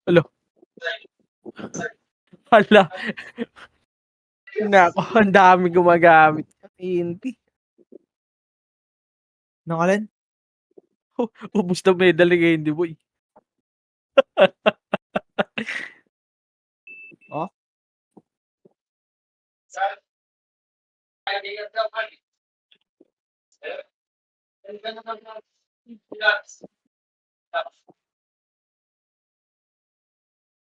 Hala, hala, naku ang daming gumagamit niyan, TNT. Ng alin? Ubos na medal ni Candy Boy. Oh?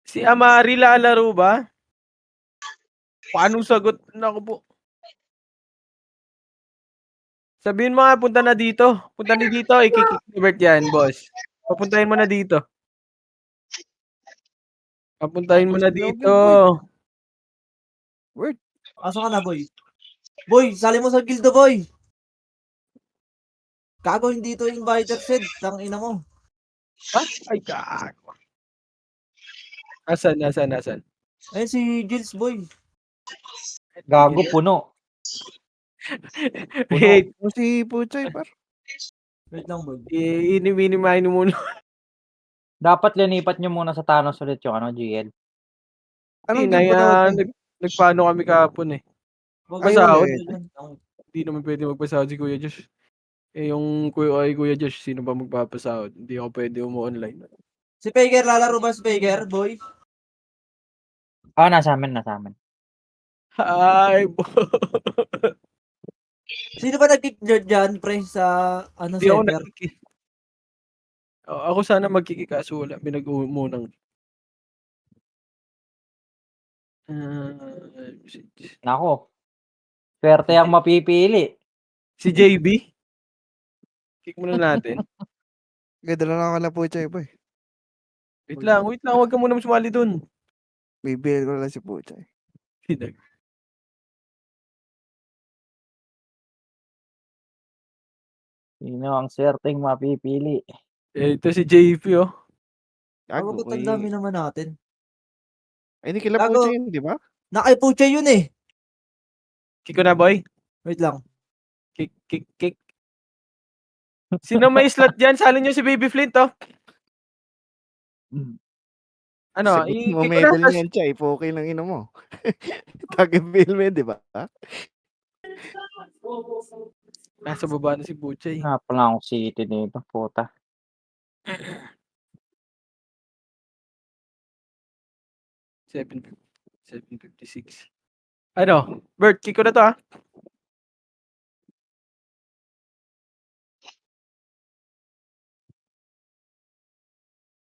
Si Amari lalaro ba? Paanong sagot? Naku po. Sabihin mo nga punta na dito. Punta na dito, iki-kick ni Bert yan, boss. Papuntahin mo na dito. Papuntahin mo na dito. Word. Asan ka na, boy? Boy, sali mo sa guildo, boy. Gago, hindi to inviter shed. Tangina mo. Ha? Ay, gago. Asan? Ayun si Gilles, boy. Gago, puno. Wait, O si Puchoy par. Wait lang, boy. ini-minimize mo muna. Dapat linipat nyo muna sa Thanos ulit yung GL. Anong Hindi game ba daw? nagpaano kami kahapon eh. Wag Ay, kayo, Pasahod? ulit. Hindi naman pwede magpasahod si Kuya Josh. Eh yung Kuya Josh, sino ba magpapasahod? Hindi ako pwede umu-online. Si Faker, lalaro ba si Faker, boy? Nasa amin. Ay, Sino ba nag-kick dyan, pre, sa hindi ako server? ako sana magkiki kaso wala. Pinag-umunang. Nako. Swerte ang mapipili. Si JB? Kick muna natin. Ganda lang ako na Puchoy boy. Wait lang. Huwag ka muna sumali dun. Bibil ko lang si Puchoy. Sino ang swerteng mapipili? Eh, ito si JP oh. Gago, ba't ang dami naman natin? Ay, hindi kila Gago. Puchoy yun, di ba? Nakaipucha yun eh. Kick ko na, boy. Wait lang. Kick. Sino may slot dyan? Salin nyo si Baby Flint oh. Ano, Sagot mo i-kick ko medal na. niyan, Chay. Okay lang ino mo. Taga-bill mo yun, di ba? Nasa baba na si Buchay. Pala akong city dito, puta. $7.56. Ano? Bert, kick ko na to ah.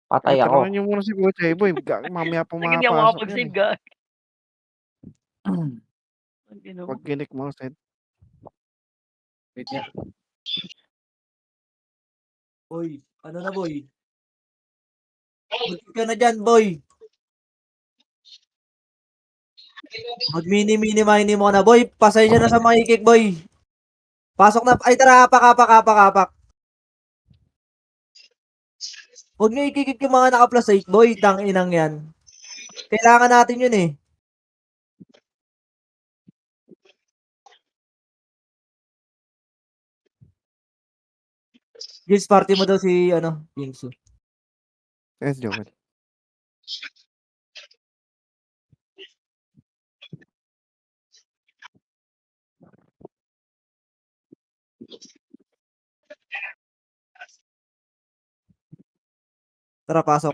Patay ako. Tatanungin niyo muna si Puchoy boy. Mamaya pa Hindi ako makapasok makapag-save, yan. gag. Pag kinik mo, Seth. Wait nga. Boy, ano na, boy? Mag-kick ka na dyan, boy. Mag-mini-mini mo na, boy. Pasensya na sa mga kick, boy. Pasok na. Ay, tara, apak. Huwag nyo ikikik yung mga naka-plus 8, boy. Tang-inang yan. Kailangan natin yun eh. Gilles, party mo daw si, Yingsu. Yes, Joel. Tara, pasok.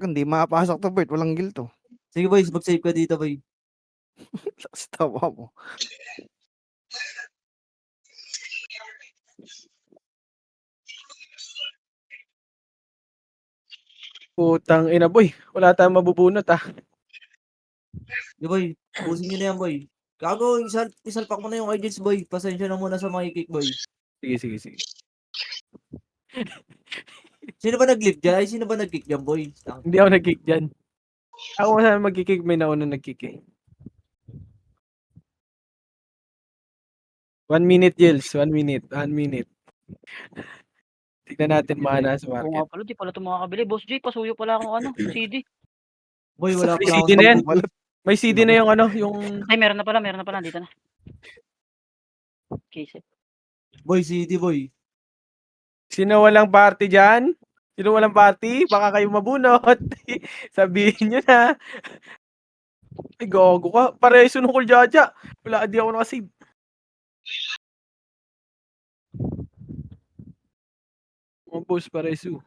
Hindi makapasok to, Bert. Walang guilt to. Sige, boys. Mag-save ka dito, boy. Sa tawa mo. Putang ina, boy. Wala tayong mabubunot ah. Sige, boy. Pusin nyo na yan, boy. Gago, isalpak mo na yung Gilles, boy. Pasensya na muna sa mga kick, boy. Sige. Sino ba nag-live dyan? Ay, sino ba nag-kick dyan, boy? Hindi ako nag-kick dyan. Ako sana mag-kick, may nauna nag-kick eh. 1 minute, Jels. 1 minute. Tignan natin mga nasa Oo nga market. pala, di pala ito makakabili. Boss J, pasuyo pala akong CD. Boy, wala May pa CD na yan. Wala. May CD na yung yung... Ay, meron na pala. Dito na. Okay, set. Boy, CD, boy. Sino walang party dyan? Sino walang party? Baka kayo mabunot. Sabihin nyo na. Ay, gago ka. Pareso nung Kuljaja. Wala, di ako nakasave. Mga boss, pareso.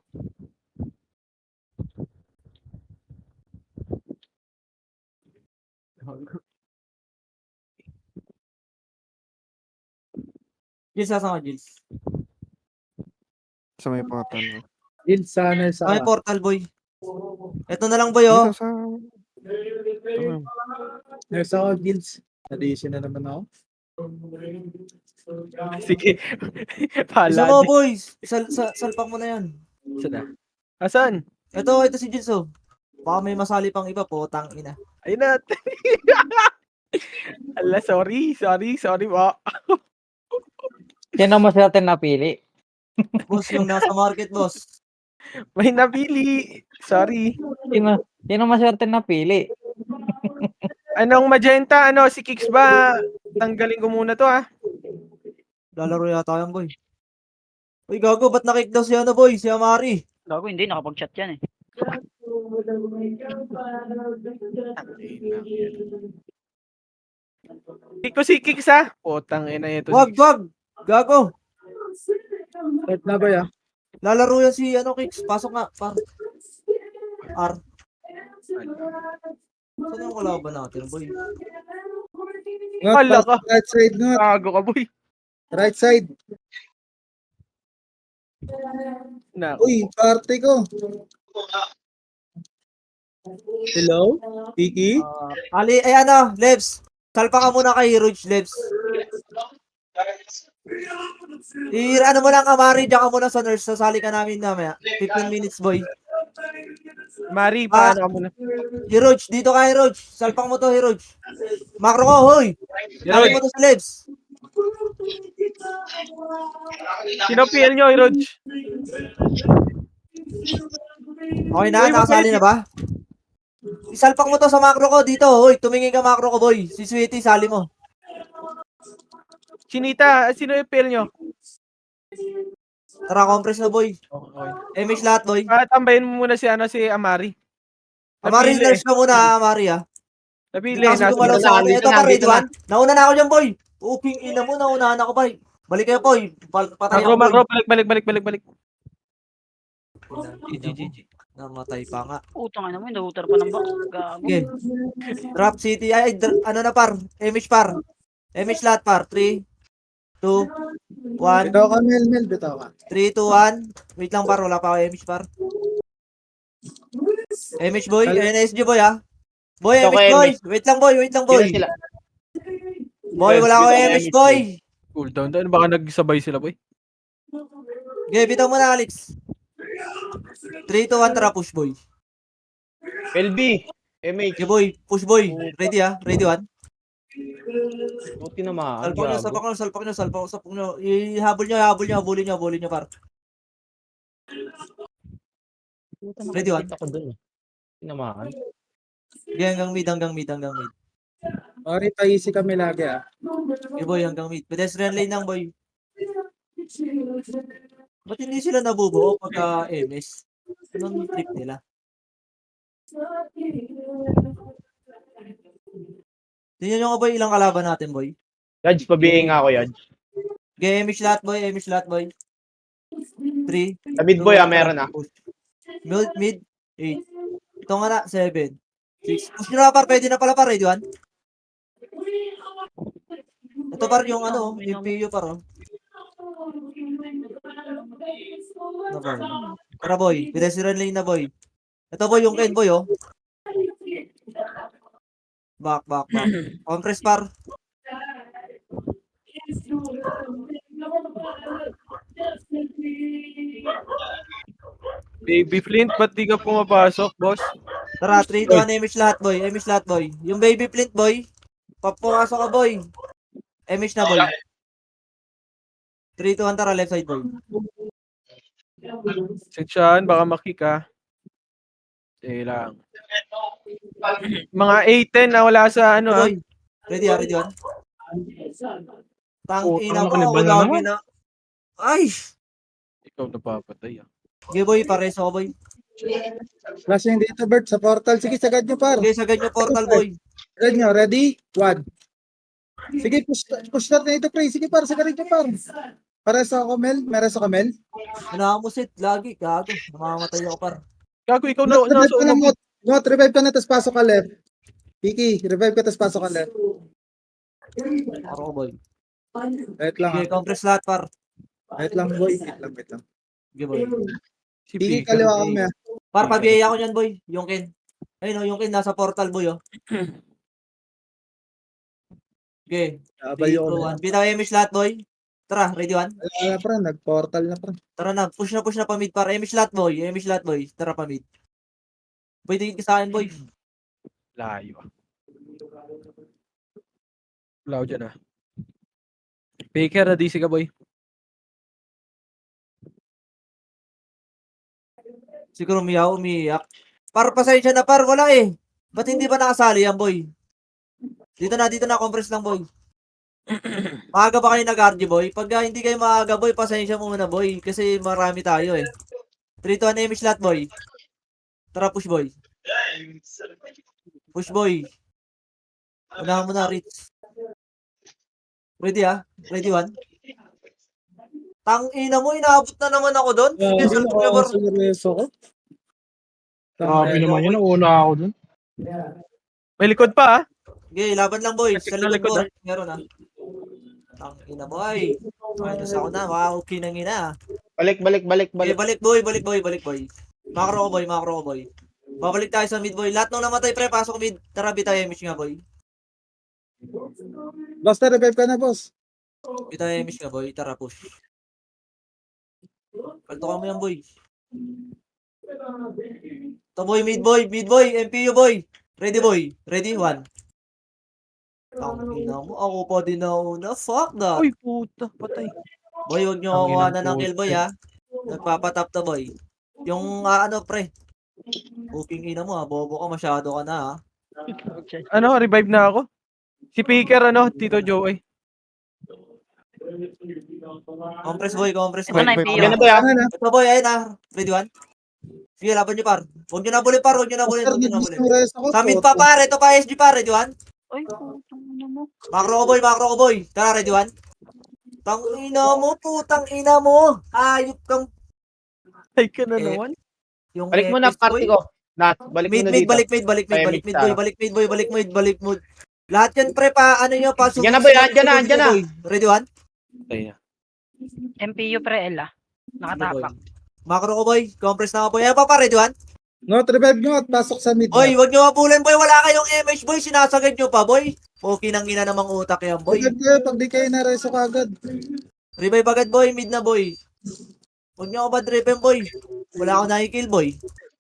Gils, saan ka, Gils? Sa may portal. Gil, sana Sa may sa... portal, boy. Ito na lang, boy, Dito oh. sa... Nasa ako, Gils. Addition na naman ako. Sige. Isa Pala. mo, boy. Salpak mo na yan. Saan na? Asan? Ito si Gils, oh. Baka may masali pang iba po, tang ina. Ayun na. Ala, sorry po. Sino mo swerte napili? Boss, yung nasa market, boss. May napili. Sorry. Sino maswerte napili? Anong magenta? Ano, si Kicks ba? Tanggalin ko muna to, ha? Lalaro yata yan, boy. Uy, gago, ba't nakick daw si ano, boy? Si Amari. Gago, hindi. Nakapag-chat yan eh. Kiko si Kicks, ha? Potang ina ito. Wag. Gago. Start na ba ya? Lalaro yan si ano, Kicks. Pasok nga, par. R. Saan yung kalaban natin, boy? Wala ka. Right side nga. Gago ka, boy. Right side. Na. Uy, party ko. Hello? Kiki? Ali, ay ano, Lebs. Salpa ka muna kay Rouge, Lebs. Ano mo lang, Amari, diyan ka muna sa nurse. Sasali ka namin namaya. 15 minutes, boy. Mari, paano ka muna? Hiroge, dito ka, Hiroge. Salpak mo to, Hiroge. Macro ko, hoy. Sali mo to sa Lebs. Sino PL nyo, Rog? Okay na, nakasali na ba? Isalpak mo to sa macro ko dito, hoy. Tumingin ka macro ko, boy. Si Sweetie, sali mo. Chinita, sino yung PL nyo? Tara, compress na, boy. Okay. MH lahat, boy. Tambayin mo muna si Amari. Amari, Napili. nurse ka muna, Amari, ha. Napili. Kasi gumalaw sa akin. Ito pa, ready one. Nauna na ako dyan, boy. Uping ina mo, naunahan ako, boy. Balik kayo, boy. Patay ako, boy. Macro, balik. GG. Namatay pa nga. Utang na mo. Nahutar pa ng box. Gago. Okay. Drop City. Ano na, par? MH, par. MH lahat, par. 3, 2, 1. Bitaw ka, Mel. Bitaw ka. 3, 2, 1. Wait lang, par. Wala pa ako MH, par. MH, boy. NSG, boy, ha. Boy, Ito MH, ko, boy. Wait lang, boy. Sila. Boy, wala ako MH, boy. Cool down. Baka nagsabay sila, boy. Okay, bitaw mo na, Alex. 3, 2, 1. Tara, push, boy. LB. MH. Okay, boy. Push, boy. Ready, ha. Ready, one. Buti naman. Salpak nyo. Ihabol nyo. Habulin nyo, par. Ready, one. Ako dun. Tinamaan. Okay, hanggang mid. Sorry, taisi kami lagi ah. Okay, boy, hanggang mid. Pedestrian lane lang, boy. Ba't hindi sila nabubuo pagka MS? Anong trip nila? Tingnan nyo nga, boy, ilang kalaban natin, boy. Judge, pabihin nga ako, Judge. Okay, MH lahat, boy. 3. Sa mid boy, meron ah. Mid. 8. Ito nga na, 7. 6. Push nyo na, par. Pwede na pala, par. Ready, one. Ito, par, yung ano, yung PU, par, oh. Ano, par? Tara, boy. Pedestrian lane na, boy. Ito, boy, yung Ken, boy, oh. Back. Compress, par. Baby Flint, ba't di ka pumapasok, boss? Tara, 3, 2, 1, MH lahat, boy. Yung baby Flint, boy. Papasok ka, boy. MH na, boy. 3, 2, 1, tara, left side, boy. Sensyahan, baka makik, ha. Sige lang. Mga 8-10 na wala sa ano, ha. Boy. Ready, one. Tang ina Putang ko, ina, ako ba lagi naman? na. Ay! Ikaw napapatay, ha. Sige boy, pares ako boy. Flash yung dito, Bert, sa portal. Sige, sagad nyo, par. Sige, sagad nyo portal boy. Sagad nyo. Ready? 1. Sige, push start na ito, pre. Sige, par. Sagad nyo, par. Pares ako, Mel. Meres ako, Mel. Nakamusit, lagi, gago. Namamatay ako par. Gago, ikaw Not, na, revive nasa ka na, unang Not, revive ka na, tapos pasok ka left. Piki, revive ka, tapos pasok ka left. Ako boy. Wait lang, Sige, compress lahat par. wait lang, boy. Wait lang. Sige boy. si Piki, Picker, kaliwa eh. kami, ah. Par, pabiyaya ko niyan boy. Yung Ken. Ayun o, yung Ken nasa portal boy oh. Okay. 3, Abay 2, yun. 1. Bitaw Emish lahat boy. Tara, ready one? Wala pa rin, nag-portal na pa rin. Tara na, push na pa mid par. Emish lahat boy. Emish lahat boy. Tara pa mid. Boy, tingin ka sa akin boy. Layo. Wala ko dyan ah. Picker, ready ka boy. Siguro umiyak. Par, pasensya na par, wala eh. Ba't hindi ba nakasali yan boy? Dito na, compress lang boy. Maaga ba kayo nag-RG boy? Pag hindi kayo maaga boy, pasensya muna boy. Kasi marami tayo eh. 3, 2, 1, Emish lahat boy. Tara, push boy. Push boy. Unahan mo na, Rich. Ready ah? Ready one? Tang ina mo, inaabot na naman ako doon. Sige, Grabe, salpag na bar. nakakaseryoso ko. Grabe naman yun. Nauna ako dun. May likod pa ah. Sige, laban lang boy. Check Sa na likod likod, mo. Meron ah. Tang ina boy. Minus ako na. Wow, kinangina ah. Balik. Okay, balik boy. Macro ko boy. Babalik tayo sa mid boy. Lahat nung namatay pre, pasok mid. Tara, bitay Emish nga boy. Basta revive ka na, boss. Bitay Emish nga boy. Tara, push. Kaltukan mo yan boy. Ito boy, mid boy, MPU boy. Ready boy. Ready, 1. Tangina mo, ako pa din nauna. Fuck that. Uy, puta, patay. Boy, huwag nyo Ang kukuha inang na ng kill boy ha. Nagpapatap to boy. Yung ano pre. Booking ina mo ha. Bobo ka, masyado ka na ha. Ano, revive na ako. Si Picker, ano, Tito Joey. Compress boy. Ito na, Wait, MPU. Yan na to ya. Ano na? Ito boy, ayun ha. Ready one? Sige, laban nyo par. Huwag nyo na bulin par. Basta nag-disturres ako. Sa mid pa par. Ito pa SG par. Ready one? Ay, putang ina mo. Macro ko boy. Tara, ready one? Tang ina mo, putang ina mo. Ayop kang Ay ka na Eh, naman. yung Balik mo na Epis, party boy. ko. Nat, balik mo Mid, na mid, dito. balik mid boy, balik mid. Lahat yan pre pa, ano nyo, pa. Yan na boy, andyan na. Boy. Ready one? Ay, MPU pre L ah. Sige, boy. Nakatapak. Macro ko boy, compress na ako boy. Ayan pa ready one? Not revive nyo at pasok sa mid. Boy, wag nyo mapulin boy, wala kayong MH boy, sinasagad nyo pa boy. Okay nang ina namang utak yan boy. Revive kayo pag di kayo na-reso kagad. Revive agad boy, mid na boy. Huwag nyo ako bad driven boy. Wala ako nakikill boy.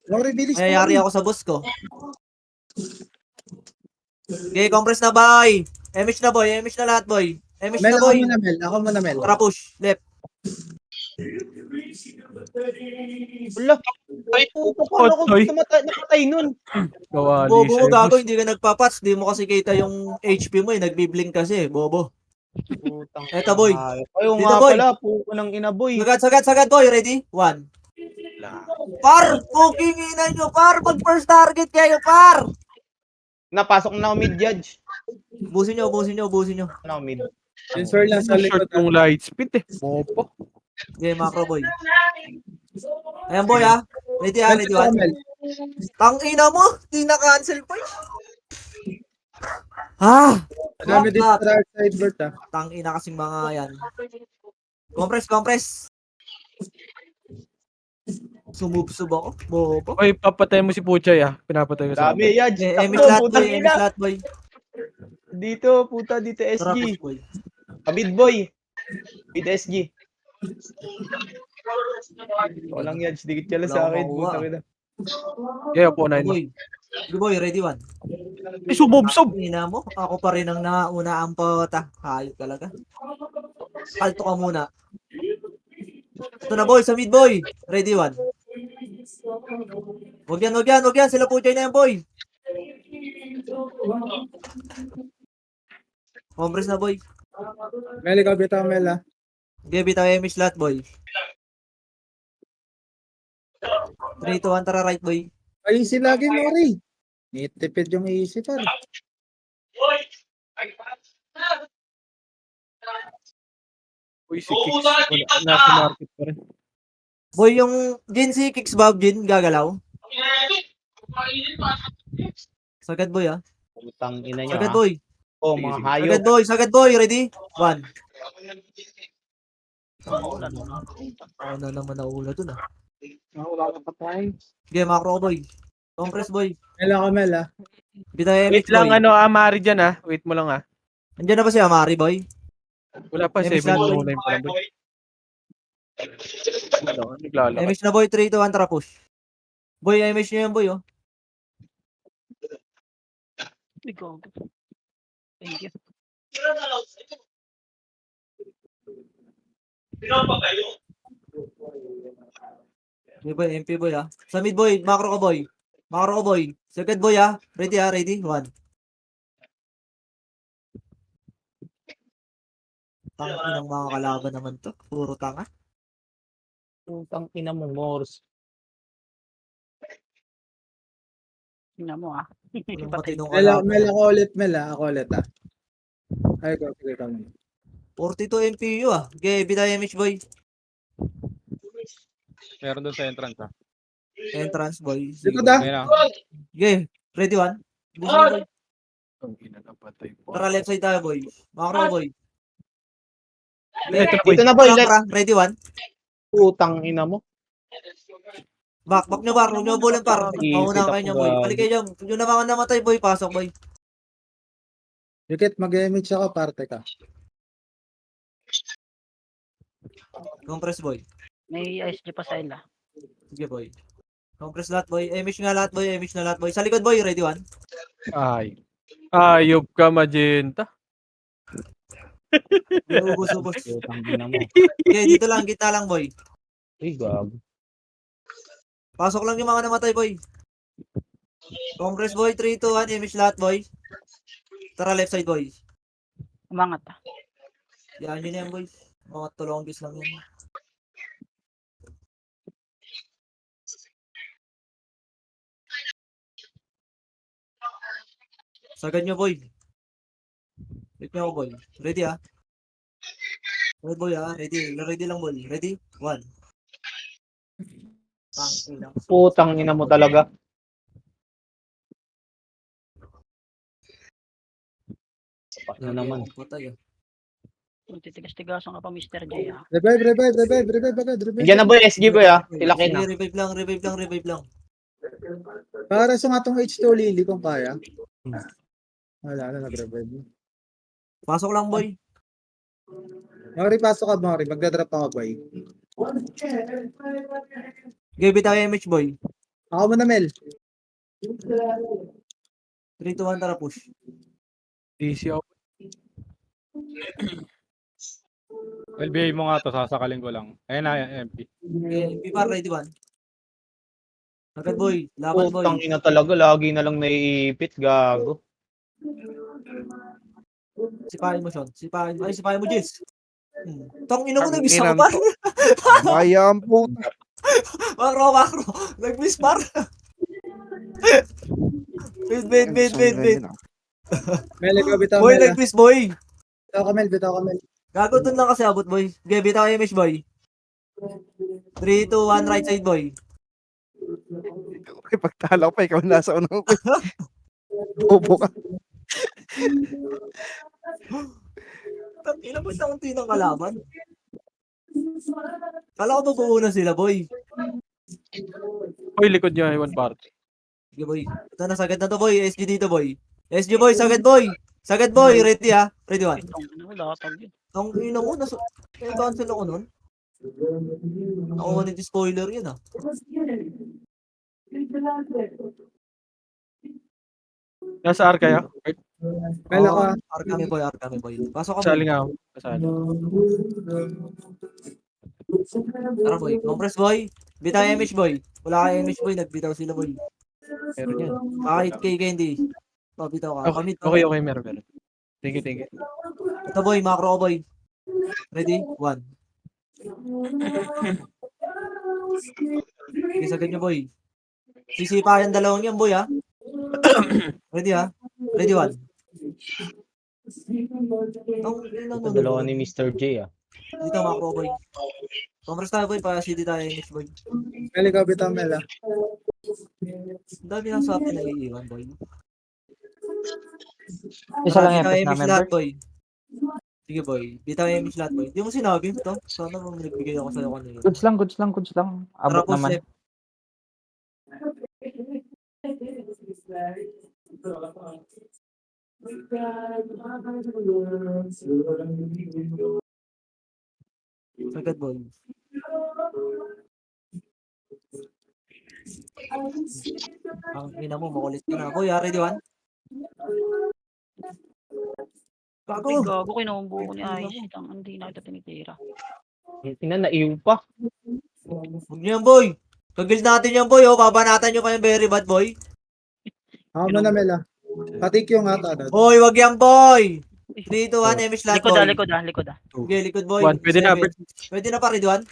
Long release Mayayari ako sa boss ko. Okay, compress na boy. MH na lahat boy. MH Mel, na ako boy. muna, Mel. Ako muna, Mel. Tara push, left. Wala. Ay, puto ko. Ano ko Otoy. nakatay nun? Kawali Bobo mo, sa'yo, gago, boss. hindi ka nagpapats. Di mo kasi kita yung HP mo eh. Nagbiblink kasi, bobo. Putang Eto, boy. Ay, Dito, nga boy. pala. Puko ng ina, boy. Sagad, boy. Ready? 1. Par! Fucking ina nyo, par! Mag first target kayo, par! Napasok na ako mid, Judge. Ubusin nyo. Ano ako mid? Sensor lang sa Short likod. yung light speed eh. Mopo. Okay, macro, boy. Ayan, boy, ha? Ready, ha? Mel, Ready, ako, 1. Mel. Tang ina mo! Di na-cancel pa eh. Ah! Dami Fuck dito that. sa right side, Bert, ah. Tang ina kasing mga yan. Compress. Sumubsub ako. Bobo. Uy, papatay mo si Puchay ah. Pinapatay ko sa Dami, Judge. Emis Takbo, lahat, boy. putang Emis ina. lahat, boy. Dito, puta, dito Tara, SG. push, boy. Mid, boy. Mid SG. Walang Judge. Dikit ka lang Wala sa akong akin. makuha. Puta kita. Yeah, po na Boy. Sige, boy. Ready, 1. Eh, subobsob! Ina mo. Ako pa rin ang nauna ang pata. Hayop talaga. Kalto ka muna. Ito na, boy. Sa mid, boy. Ready, 1. Wag yan. Sila po na yan, boy. Compress na, boy. Mel, ikaw bitaw, Mel, ah. Gabi tayo Emis lahat, boy. 3, 2, 1, tara right, boy. Ay, easy lagi, Mori. Nitipid yung easy, par. Uy, si Kicks. Wala, nasa market pa rin. Boy, yung Jin si Kicks Bob, Jin, gagalaw. Sagad, boy, ah. Putang ina nyo Sagad, ha. boy. Oh, Sige, mga sige. hayop. Sagad, boy. Ready? 1. Wala na. Ako na naman naula dun, ah. Wala ka patay. Sige, macro ko, boy. Compress, boy. Mel ako, Mel, ah. Bitay Wait MX, lang, boy. Amari dyan Wait mo lang Andiyan na ba si Amari, boy? Wala pa, MX 7 natin. no name pa lang boy. Wala, naglalakad. MX na, boy. 3, 2, 1, tara push. Boy, MX nyo yan, boy, oh. Uy, gago. Thank you. Okay, boy. MP, boy, ah. Sa mid, boy. Macro ko, boy. Macro ko, boy. Second, boy, ah. Ready, ah. Ready? 1. Tangin ng mga kalaban naman to. Puro tanga. Putang ina mo, Morse. Tingnan mo Walang Patay. matinong Mel, kalaban. Mel ako ulit, Mel, ah. Ako ulit, ah. Ay, go, sige, kami. 42 MPU, ah. Okay, bitay MX, boy. Meron doon sa entrance Entrance, boy. Sige, Likod, boy. ah. Ayun na. Okay, ready, 1. Gusto, boy. Ang ina na patay po. Tara, left side tayo, boy. Macro, boy. Ito na boy. Dito na boy, left. Tara, ready, 1. Putang ina mo. Back nyo, bar. Huwag nyo bulan, par. Easy Mauna ka kayo po, niya, boy. gago. Balik kayo dyan. Huwag nyo naman namatay, boy. Pasok, boy. Dikit, mag-image ako, parte ka. Compress, boy. May ISG pa sa ila. Sige, boy. Compress lahat, boy. Image nga lahat, boy. Image na lahat, boy. Sa likod, boy. Ready, 1. Ay. Ayop ka, Magenta. Ubus. Putang ina mo. Okay, dito lang. Kita lang, boy. Ay, gago. Pasok lang yung mga namatay, boy. Compress, boy. 3, 2, 1. Image lahat, boy. Tara, left side, boy. Umangat Yan, yun yan, boy. Mga tulonggis lang yan. Sagad nyo, boy. Wait nyo ako, boy. Ready, ah. Ready, boy, ah. Ready. Ready lang, boy. Ready? 1. Pang, Putang ina mo talaga. Sapat na naman. Patay, ah. Kung titigas-tigasan ka pa, Mr. J, Revive agad, revive. Nandiyan na boy, SG boy ha. Tilakin na. Sige, revive lang. Para sa nga tong H2 Lily, kung kaya. Wala na, nag-revive. Pasok lang, boy. Mori, pasok ka, Mori. Magdadrop ako, boy. Give it a image, boy. Ako muna, Mel. 3, 2, 1, tara, push. DC ako. LBA mo nga to, sasakalin ko lang. Ayun na, MP. Okay, Pipar, ready, 1. Agad, boy. Laban, boy. Putang ina talaga, lagi na lang naiipit, gago. Sipahin mo, Sean. Sipahin mo, Jess. Tang ina mo, Ang nag-miss inan ako, par. to. Bayang puta. Makro. Nag-miss, par. Wait. Mel, ikaw, bitaw, Boy, Mel. nag-miss, boy. Bitaw ka, Mel. Gago dun lang kasi abot, boy. Okay, bitaw image, boy. 3, 2, 1, right side, boy. Pagtalo pa, ikaw nasa unang ko. Bobo ka. Tangina mo sa unti ng kalaban. Kala ko mabuo na sila, boy. Uy, likod niya, Iwan Party. Sige, boy. Ito na, sagad na to, boy. SG dito, boy. SG, boy. Sagad, boy. Sagad, boy. Ready, ha? Ready, 1. Latag yun. Ang ina mo, cancel ako nun. Ako ni spoiler yun, ah. Nasa R kayo? Mel, ako. Arkami, boy. Pasok ka, boy. Kasali nga ako. Kasali. Tara, boy. Compress, boy. Bitaw image, boy. Wala ka image, boy. Nagbitaw sila, boy. Meron yan. Kahit kay Candy. Oh, bitaw ka. Pamit, pamit. Okay, meron. Thank you. Ito, boy. Macro ko, boy. Ready? 1. Sige, sagad nyo, boy. Sisipa yung dalawang yan, boy, ha? Ready, ha? Ready, one. Ito dalawa ni Mr. J ah. Dito, macro, boy. Compress tayo, boy, para CD tayo, image, boy. Mel, ikaw bitaw, Mel, ah. Ang dami lang sa atin na iiwan, boy. Isa lang yung Bitaw FS image namin, lahat, Bert. boy. Sige, boy. Bitaw image lahat, boy. Di mo sinabi ito. Sana mo nagbigay ako sa'yo kanina. Goods lang, goods lang, goods lang. Tara, Abot push naman. left. Sagad, boy. Ang ina mo, makulit ka na. Boy, ready, one? Ay, Gago! gago, kinuumbo ko ni Ice. Hindi na kita tinitira. Tingnan, naiiw pa. Huwag niyo yan, boy. Kagil natin yan, boy. Oh. Babanatan nyo pa yung very bad, boy. Ako muna, Mel, ah. Patik yung ata. Boy, wag yan, boy. 3, 2, 1, image lahat, Likod boy. likod. Okay, likod, boy. One, pwede na, 7. Pwede na pa, ready, one?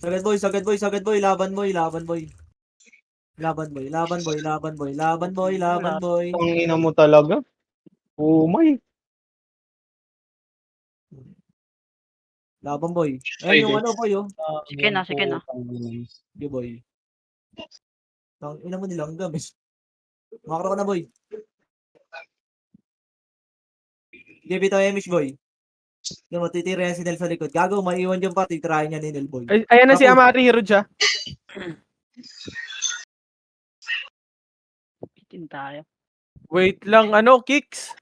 Sagad, boy, sagad, boy, sagad, boy. Laban, boy, laban, boy. Laban, boy, laban, boy, laban, boy. Laban, boy, laban, boy. Ang ina mo talaga. Oh my. Laban, boy. Ayan yung ano, boy, oh. Sige na. Sige, boy. Tang ina mo nilanggam, eh. Makro ka na, boy. Give it a image, boy. Yung matitira yan si Nel sa likod. Gago, maiwan yung pa. Titirahin niya ni Nel, boy. Ay, ayan na si Tapos- Amari Hero siya. Bitin tayo. Wait lang, ano, kicks?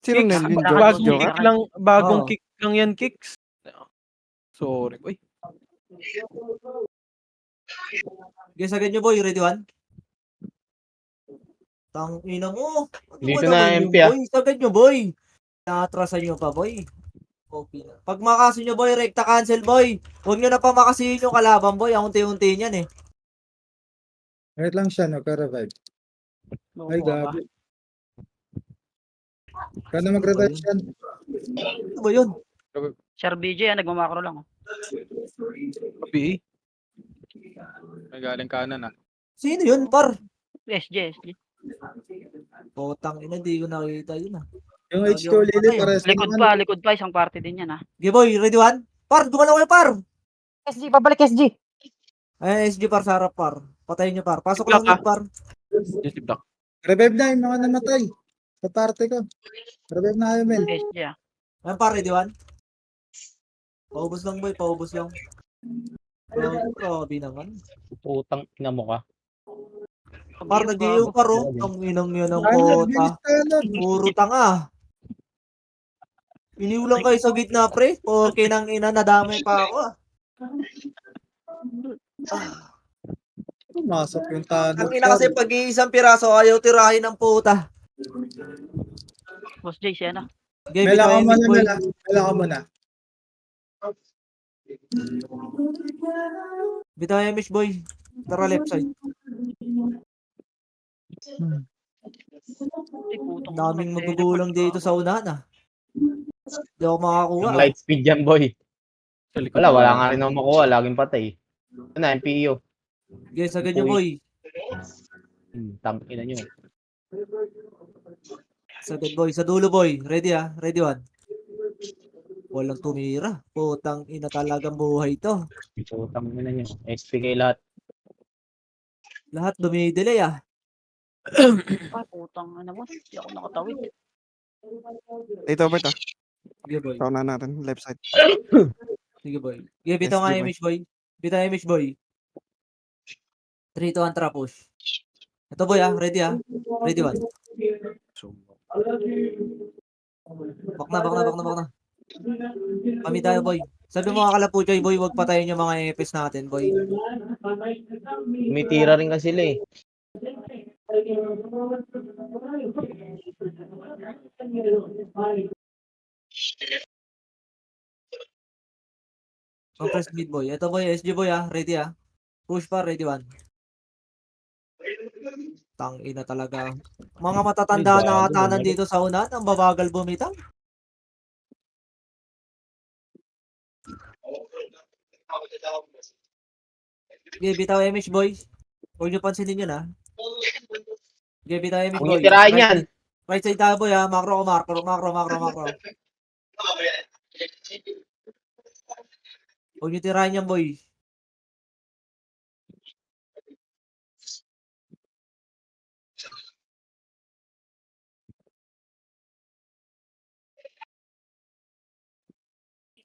Sino Kicks, na yun? Bakit bagong Joker? kick lang, bagong Oo. kick lang yan, kicks. Sorry, uy. Guys, agad nyo, boy. Ready, one? Tang ina mo. Ano Dito ba na, naman MP, yung boy? Sagad nyo, boy. Naatrasan nyo pa, boy. Okay na. Pag makaso nyo, boy, rekta cancel, boy. Huwag nyo na pa makasihin yung kalaban, boy. Ang unti-unti niyan, eh. Wait lang siya, nagka-revive. Ay, Bubuha ba? gabi. Kaya mag-revive siya. Ano ba yun? Sir BJ, nagmamakro lang. Kapi. May galing kanan ah. Sino yun, par? SJ. Potang ina, di ko nakita yun, ah. Yung Lagi H2 ako Lily, patay, ah. pares Likod pa. Isang party din yan, ha. Okay, boy. Ready, one? Par, gumalaw kayo, par. SG, pabalik SG. Ay, SG, par, sa harap, par. Patayin nyo, par. Pasok Block, lang mid, par. Yes, lip lock. Revive na yung mga namatay. Sa party ko. Revive na kayo, Mel. SJ, ha. Ayan, par, ready, one? Paubos lang, boy. Paubos lang. Grabe naman. Putang ina mo ka. Par, nag-iiw, par, oh. Ang inang yun ng kota. Puro tanga. Iniw lang kayo sa gitna, pre. Okay nang ina, nadamay pa ako, ah. Pumasok yung tanong. Ang ina kasi pag-iisang piraso, ayaw tirahin ng puta. Boss J, siya na. Game Mel, ito, ako image, muna, boy. Mel. Mel, ako muna. Bitaw image, boy. Tara, left side. Ay, putong. Daming magugulang dito sa unahan, ah. Hindi ako makakuha, Ang ah. light speed yan, boy. Sa likod. Wala nga rin ako makuha. Laging patay. Ano na, MPO. Guys, agad nyo, boy. Tampin na nyo. Sagad, boy. Sa dulo, boy. Ready, ah. Ready, one. Walang tumira. Putang ina talagang buhay to. Putang ina nyo. SPK lahat. Lahat dumidelay, ah. Ay, putang. Ano mo? Hindi ako nakatawid. Dito, Bert, ah. Sige, boy. Ikaw na natin, left side. Sige, boy. Sige, bitaw nga SG, boy. image, boy. Bitaw image, boy. 3, 2, 1, tara, push. Ito, boy, ah. Ready, ah. Ready, one. Bak na. Kami tayo, boy. Sabi mo mga kalapuchay, boy, wag patayin yung mga EPS natin, boy. Tumitira rin kasi sila eh. Compress mid, boy. Ito, boy, SG, boy, ah. Ready, ah. Push pa, ready, one. Tang ina talaga. Mga matatanda Ay, na gago, atanan bumalik. dito sa unahan, ang babagal bumitaw. Okay, bitaw MH boy. Huwag niyo pansinin yun, ha. Okay, bitaw MH Huwag boy. niyo tirahin yan. Right side tayo, boy, ha. Macro ko, macro. Huwag niyo tirahin yan, boy.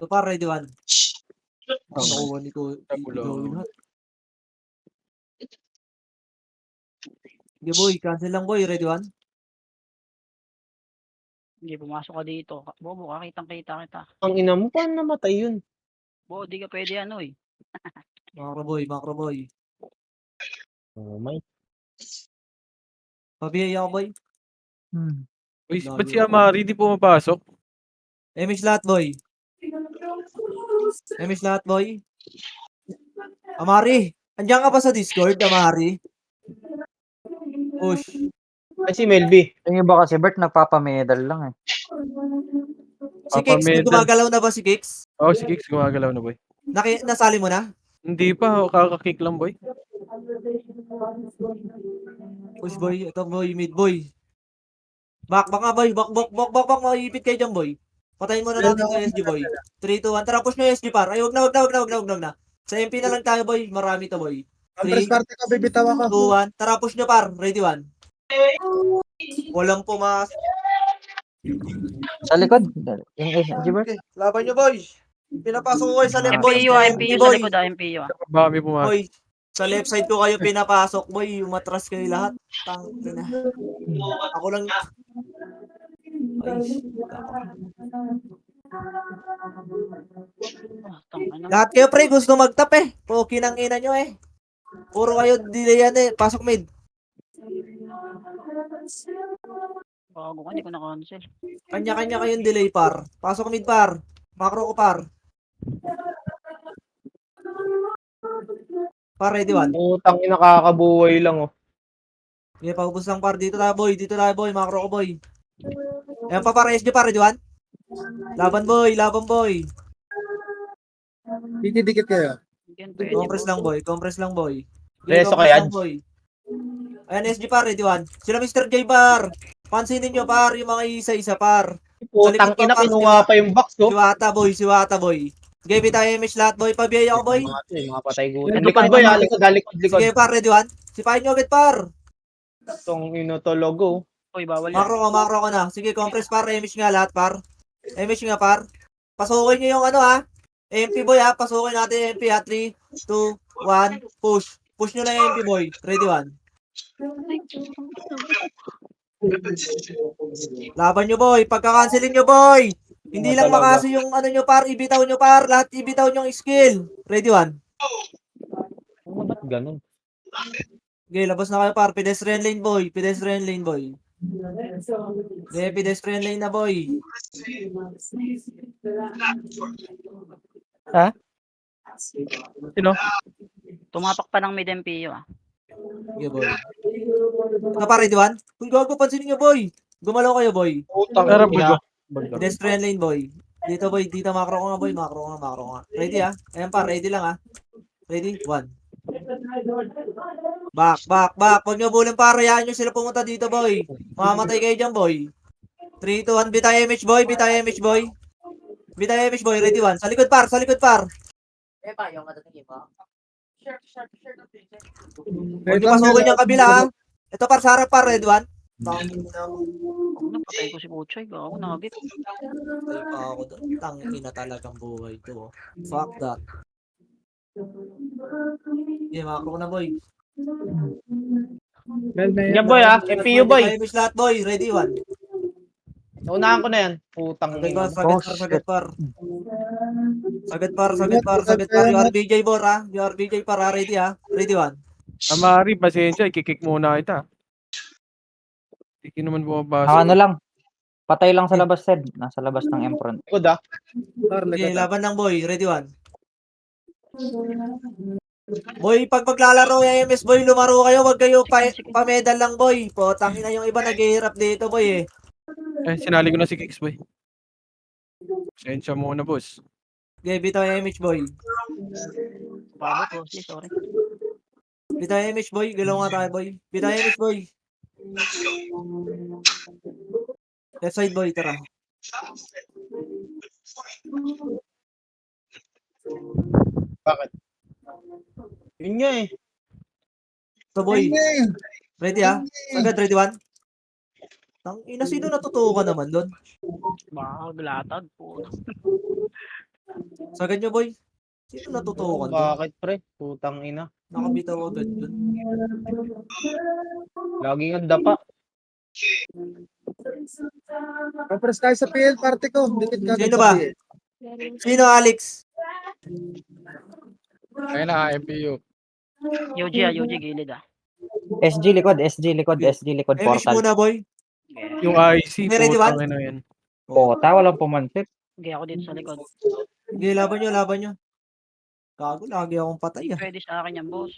So, par, ready one. Ang nakuha ni ko. Tabulo. lahat. Okay, boy. Cancel lang, boy. Ready one. Hindi, pumasok ka dito. Bobo ka, kitang-kita kita. Ang ina mo, paano namatay yun? Bo, di ka pwede ano eh. Macro, boy. Oh my. Pabiyaya ako, boy. Uy, ba't si Amari di pumapasok? MH lahat, boy. MH lahat, boy. Amari. Andiyan ka pa sa Discord, Amari? Push. Ay, si Melby. Yung iba kasi, Bert, nagpapamedal lang eh. Si Kix, Papamedal. gumagalaw na ba si Kix? Oh, si Kix gumagalaw na, boy. Nasali mo na? Hindi pa, kakakick lang, boy. Push, boy. Ito, boy. Mid, boy. Back nga, boy. Back. Maipit kayo dyan, boy. Patayin muna natin to SG, boy. 3, 2, 1. Tara, push nyo SG, par. Ay, wag na. Sa MP na lang tayo, boy. Marami to, boy. Compress 3, party ko, bibitaw ako. 2, 1. Tara, push nyo, par. Ready, 1. Walang pumas. Sa likod, yung SG, Bert. Okay, laban nyo, boy. Pinapasok ko kayo sa left, boy. MPU, MPU sa boy. likod MPU ah. Baka may pumasok. Boy, sa left side ko kayo pinapasok, boy. Umatras kayo lahat. Tangina. Ako lang. Ay, Tangina. lahat kayo, pre, gusto magtap eh. Poki ng ina nyo eh. Puro kayo dilayan eh. Pasok mid. Bago ka, hindi ko na-cancel. Kanya-kanya kayong delay, par. Pasok mid, par. Macro ko, par. Par, ready, 1. Utang ina, nakakabuhay lang, oh. Sige, paubos lang, par. Dito tayo, boy. Macro ko, boy. Ayan pa, par. SG, par. Ready, 1. Laban, boy. Dikit kayo. Yan, pwede Compress lang, boy. Reso compress kay lang, Ads. boy. Ayan, SG, par. Ready, 1. Sila Mr. J, par. Pansinin nyo, par. Yung mga isa-isa, par. Utang ina, kinuha pa yung box, oh. Si Wata, boy. Sige, tayo image lahat, boy. Pabiyaya ako, boy. Mga patay gutom. Ito Likod, pa, boy, ito ah. pa. Likod. Sige, par. Ready, 1. Sipahin nyo agad, par. Itong inotologo. Uy, bawal yan. Macro ko na. Sige, compress, par. Image nga lahat, par. Image nga, par. Pasukin nyo yung ano, ha. MP, boy, ha. Pasukin natin MP, ha. 3, 2, 1. Push. Push nyo na yung MP, boy. Ready, 1. Laban nyo, boy. Pagka-cancelin nyo, boy. Hindi lang Talaga. makasi yung ano nyo, par. Ibitaw nyo, par. Lahat ibitaw nyo yung skill. Ready, 1. Ano ba't ganun? Okay, labas na kayo, par. Pedestrian lane, boy. Okay, pedestrian lane na, boy. Sino? Tumapak pa ng mid MPU ah. Okay, boy. Ito, par. Ready, 1. Kung gago, pansinin nyo, boy. Gumalaw kayo, boy. Utang Tara, ina. bulgo. Pedestrian lane, boy. Dito, boy. Dito, macro ko nga, boy. Macro ko nga. Ready, ha? Ayan, par. Ready lang, ha? Ready? 1. Back. Huwag nyo bulong, par. Hayaan nyo sila pumunta dito, boy. Mamamatay kayo dyan, boy. 3, 2, 1. Bitay MH, boy. Ready, 1. Sa likod, par. Huwag nyo pasukin yung kabila, ha? Ito, par. Sa harap, par. Ready, 1. Napatay ko si Puchay. Gago, nagit. Ay pa ako doon. Tangina talagang buhay ko. Fuck that. Okay, macro ko na, boy. Yan, boy, ah. MPU, boy. Image lahat, boy. Ready, 1. Naunahan ko na yan. Utang ina. Sagad par. You are BJ, bor, ha? You are BJ, par, ha? Ready, ha? Ready, 1. Amari, pasensya, ikikik muna kita. Hindi naman bumabasok. Ano lang, patay lang sa labas, Ted. Nasa labas ng Empront. Likod, ah. Okay, laban ng boy. Ready, 1. Boy, pag maglalaro yung MS, boy, lumaro kayo. Wag kayo pa-medal lang, boy. Potang ina yung iba naghihirap dito, boy, eh. Sinali ko na si Kix, boy. Pasensya muna, boss. Okay, bitaw yung image, boy. Bago po. Sorry. Bitaw MH boy, galaw nga tayo boy. Bitaw MH boy. Left side boy, tara. Bakit? Yun nga eh. So boy, Ayun ready ha? Sagad, ready one? Tang ina, sino natutuwa ka naman doon? Makakaglatag po. Sagad nyo boy. Sino natutuwa ka doon? Bakit pre? Putang ina. Nakabitaw agad doon. Laging ang dapa. Compress tayo sa PL party ko. Dikit ka Sino sa ba? PL. Sino Alex? Ayun na, MPU. UG gilid ah. SG likod, SG likod, SG likod, MH portal. muna boy. Okay. Yung IC, Okay, ready, putang one? ina yan. Pota, walang pumansit. Okay, ako dito sa likod. Sige, laban nyo, laban nyo. Gago, lagi akong patay ah. Pwede sa akin yan, boss.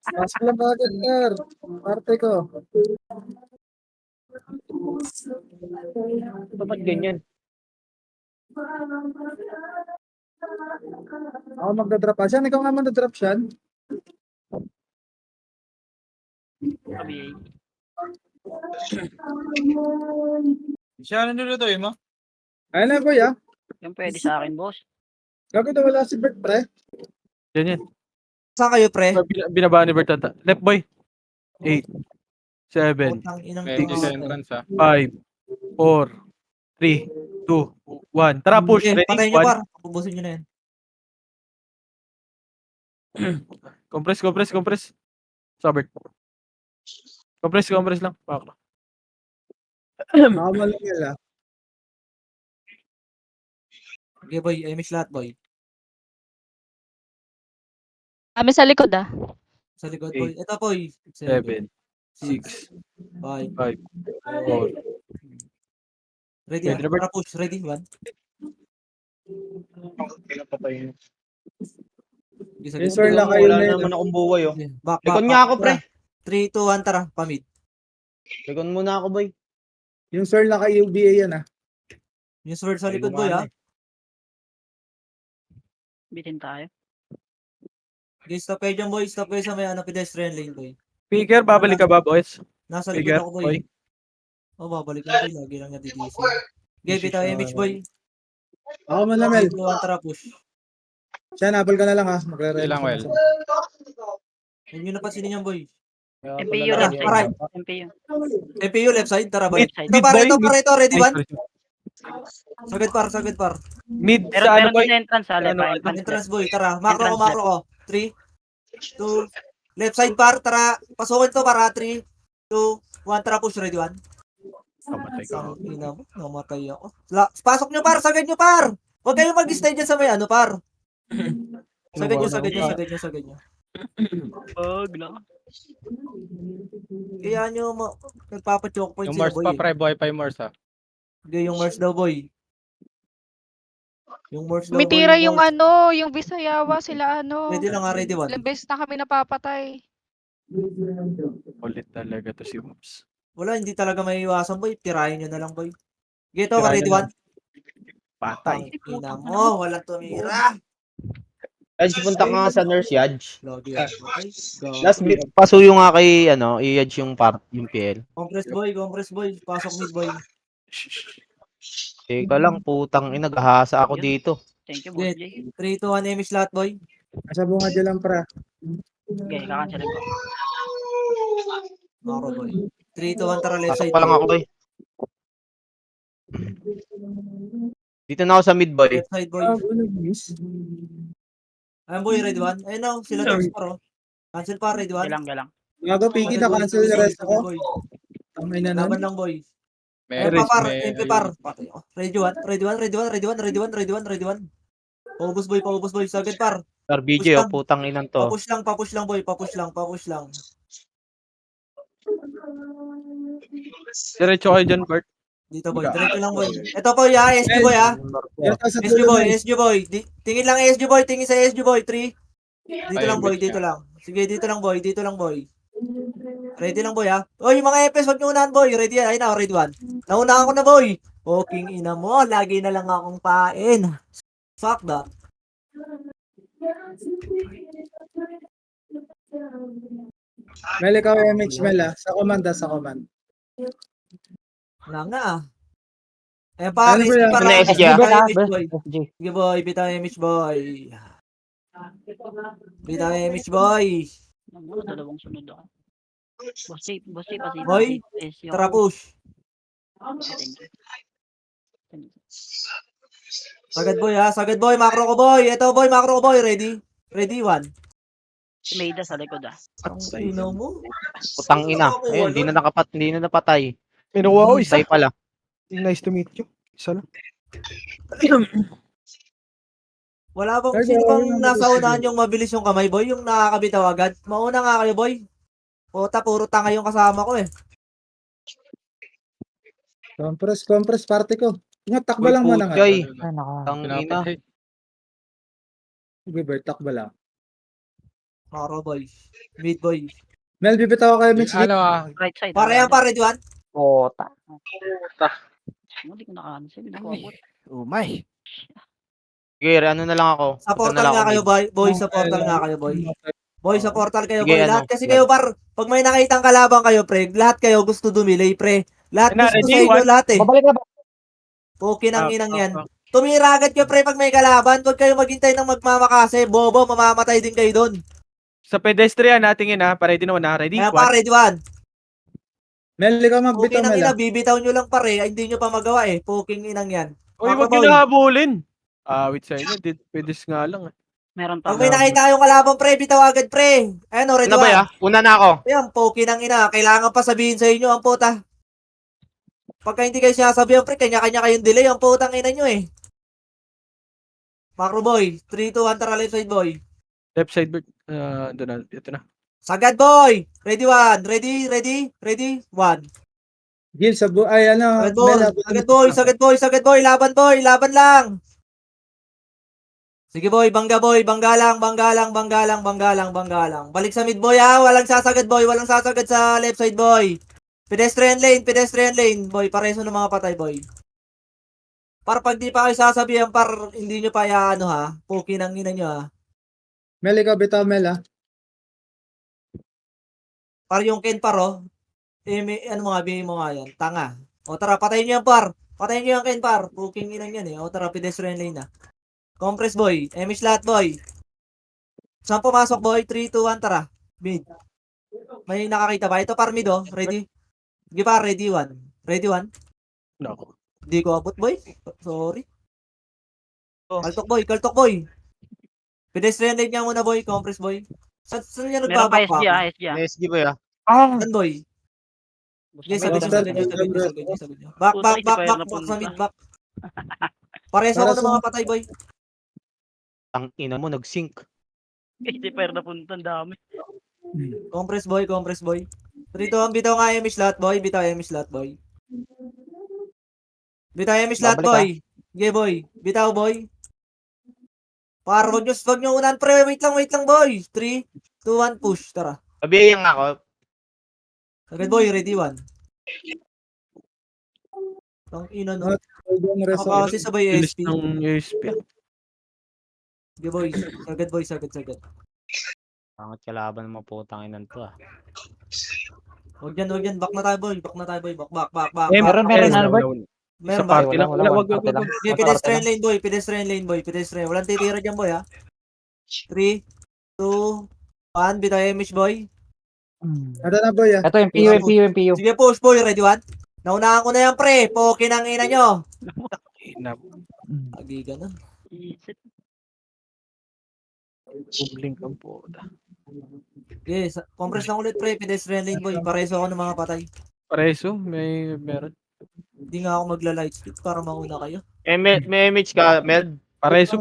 Pasok lang agad, sir. Party ko. Ba't ganyan? Ako magdadrop pa. Siyan, ikaw nga magdadrop siyan. Sabi, Siya ano nilulutuin mo? Ayun na, boy, ah. yung pwede sa akin, boss. Gago na wala si Bert, pre. Yan yan. Saan kayo pre? Binabaan ni Bertata. Left boy. 8, 7, Putang inang Medyo tanga sa to. entrance ah. 5, 4, 3, 2, 1. Tara, push. Okay, Ready? patayin nyo 1. par. Pubusin nyo na yan. Compress. Sabert. Compress lang. Pak. Ako malungil, ah. Okay boy, MH lahat boy. Kami sa likod ah. Sa likod Eight, boy. Ito boy. 7, 6, 6, 5, 5, 4. Ready Ready, ah. Robert? Para push. Ready, one. Pinapatay. Okay, sa Yes, gitna. sir, lakayo Wala na yun. naman akong buhay oh. Okay, back. Likod nga ako pre. 3, 2, 1, tara. Pamid. Likod muna ako boy. Yung sir naka-UBA yan, ah. Yung sword sa Ay, likod boy gumana ah. Bitin tayo. Okay, stop kayo dyan boy. Stop kayo sa may pedestrian lane boy. Speaker, babalik ka ba, boys? Nasa likod Speaker, ako boy. boy. Oh, babalik na boy. Lagi lang natigising. Okay, bitaw MH boy. Ako man Mel. 3, 2, 1, tara push. Siya, napal ka na lang, ha. Magre-ready. Ilang, well. Huwag nyo napansinin yan boy. MPU Tara, left tara. side. MPU. MPU left side, tara boy. Mid, Ito par, boy, ito par, mid. ito. Ready Ay, one? sorry. Sagad par. Mid Pero sa ano, meron boy? din sa entrance ha, left Ano, ha, entrance Entrance left. boy, tara. Macro Entrance ko. 3, 2, left side par, tara. Pasukin to para 3, 2, 1, tara push. Ready one? Kamatay ka. Ina mo, namatay ako. Pasok nyo par, sagad nyo par. Huwag kayong mag-stay dyan sa may ano par. Sagad nyo. Wag lang. Kaya nyo, nagpapachoke point Yung sila Mars boy. pa pre, buhay pa yung Mars ah. Hindi, yung Mars daw boy. Yung Mars daw Tumitira boy. yung ano, yung Bisayawa sila ano. Ready lang nga, ready one. Ilang beses na kami napapatay. Ulit talaga to si Mops. Wala, hindi talaga may iwasan boy. Tirahin nyo na lang boy. Gito, Tirahin ready na one. Patay. Ina mo, walang tumira. Yadge, punta ka nga sa nurse Yadge. Lagi ako. Ay, Last pasuyo nga kay i-Yadge yung PL. compress boy. Pasok mid boy. Teka lang, putang ina, gahasa ako Yun. dito. Thank you, boss Jay. 3, 2, 1, MH lahat boy. Nasa bunga dyan lang, pra. Okay, kakancelin ko. Macro boy. 3, 2, 1, tara left Pasok side pa lang boy. ako boy. Dito na ako sa mid boy. Left side boy. Ah, ano, miss? Ayun boy, ready one. Ayun na, sila nurse paro. Cancel pa, ready one. Galang. Gago, pigi na cancel the rest ako. Boy. Tangay na nun. Laban lang boy. May Ayun pa par, may MP par. Patay ako. Ready one. Paubos boy. Sagad par. RBJ, oh, putang inan to. Papush lang boy. Papush lang. Diretso kayo dyan, Bert. Dito boy, diretso lang boy. Ito po ya, SG boy ha. Pero sa SG dulo, boy, Mel. SG boy. Tingin lang SG boy, tingin sa SG boy. 3. Dito Ay, lang boy, bitch dito lang. Sige, dito lang boy. Ready lang boy ha. Oy, yung mga FS, wag nyo unahan boy. Ready yan. Ayun na, ready one. Naunahan ko na boy. King ina mo, lagi na lang akong pain. Fuck that. Mel, ikaw MH Mel Sa command sa command. Wala nga ah. Eh par, Ano ba SP yan? par Ano, lang. SG SG ah? bet ah, MH best boy. SG. Sige boy, bitaw MH boy. Bitaw MH boy. Naku, dalawang sunod ako. Boss J, pasi. Boy, tara push. Sagad boy ha, sagad boy, macro ko boy. Ito boy, macro ko boy, ready? Ready, one. Si Maida sa likod ah. Ang sino mo? Putang ina. Ayun, hindi na napatay. Kinuha ko isa. Patay pala. Nice to meet you. Isa lang. Wala bang, Ay, sino bang grabe, nasa sige. unahan yung mabilis yung kamay boy? Yung nakakabitaw agad? Mauna nga kayo boy. Puta, puro tanga yung kasama ko eh. Compress party ko. Nga, takba Uy, lang mo na nga. putay. Ay, nako. Tang ina. Pinapatay. Sige, Bert, takba lang. Macro boy. Mid boy. Mel, bibitaw ako kay MH. Ano ah, Right side. Pare yan pare, Juan. Puta. Hindi ko naka-cancel. Hindi ko abot. Umay. Sige, ano na lang ako. Sa Punta na portal lang nga ako kayo mid. boy. Boy, sa portal nga kayo boy. Boy, sa portal kayo Sige, boy. ano, Lahat kasi yan. kayo par, pag may nakitang kalabang kayo pre, lahat kayo gusto dumilay pre. Lahat Na, gusto ready, sa inyo one. lahat eh. Babalik na ba? Pukin ang inang yan. Ah. Tumira agad kayo pre pag may kalaban. Huwag kayo maghintay ng magmamakase. Bobo, mamamatay din kayo doon. Sa pedestrian natingin ha. Ready naman na. Ready? Kaya One. pare, Juan. Mel, ikaw Puking magbitaw ang Mel. ina, bibitaw nyo lang pare. Ay, hindi nyo pa magawa eh. Puking inang yan. Uy, Macro wag nyo boy. na habulin. Wait sa inyo. Pedes nga lang. Meron pa. Pag may nakita kayong kalabang pre, bitaw agad pre. Ayan o, ready Ano ba ya? one. Una na ako. Ayan, puking ang ina. Kailangan pa sabihin sa inyo ang puta. Pagka hindi kayo sinasabihan pre, kanya-kanya kayong delay. Ang putang ina nyo eh. Macro boy. 3, 2, 1, tara left side boy. Left side, Bert. Ito na. Ito na. Sagad boy. Ready one. Ready. One. Gil, ay ano. Sagad boy. Mel, Sagad boy. Laban boy. Laban lang. Sige boy, bangga boy. Bangga lang. Balik sa mid boy ha. Walang sasagad boy. Walang sasagad sa left side boy. Pedestrian lane. Boy, pareso ng mga patay boy. Par pag di pa kayo sasabihan, par hindi nyo pa ano ha. Puki ng ina nyo ha. Mel, ikaw bitaw Mel Par yung Ken par oh. Ano mga bigay mo nga yan? Tanga. O tara, patayin nyo yan par. Patayin nyo yung Ken par. Puking ina yan eh. O tara, pedestrian lane na. Compress boy. Emish lahat boy. Saan pumasok boy? 3, 2, 1, tara. Mid. May nakakita ba? Ito par mid oh. Ready? Sige pa, ready one. Ready one. Nako. Hindi ko abot boy. Sorry. Kaltok boy. Pedestrian lane nga muna boy. Compress boy. Saan yan Meron pa nagbabak SG pa? ah. SG ah. SG ba ya? Saan boy? Sige, May sagad nyo. Back sa mid, back. Pareso Para ako ng sa- mga patay boy. Tang ina mo, nag-sync. Hindi pa na punta. Ang dami. Compress boy. Rito ang bitaw nga Emish lahat boy. Bitaw Emish lahat boy. Babalik, boy. Sige boy. Bitaw boy. Para wag nyo unan pre. Wait lang boy. 3, 2, 1 push. Tara. Sabihin nga ako. Agad boy. Ready one. Ang ina no. Yung Ako kasi sabay Bilis SP. ng USP. Sige boy. Sagad. Pangat kalaban ng mga putang inan to ah. Wag yan. Back na tayo boy. Back. Meron, ano, Bert? Meron Sa ba? party lang. Wala, Wag. party lang. Okay, pedestrian lane boy. Walang titira dyan boy ha. 3, 2, 1. Bitaw Emish boy. Ano na boy Ito yung PU. Sige push boy. Ready one. Naunahan ko na yan pre. Poke ng ina nyo. Agi ka na. Isip. Googling ka po. Yes, compress lang ulit pre. Pedestrian lane boy. Pareso ako ng mga patay. Pareso. Meron. Hindi nga ako magla-light speed para mauna kayo. May image ka, Med? Pareso.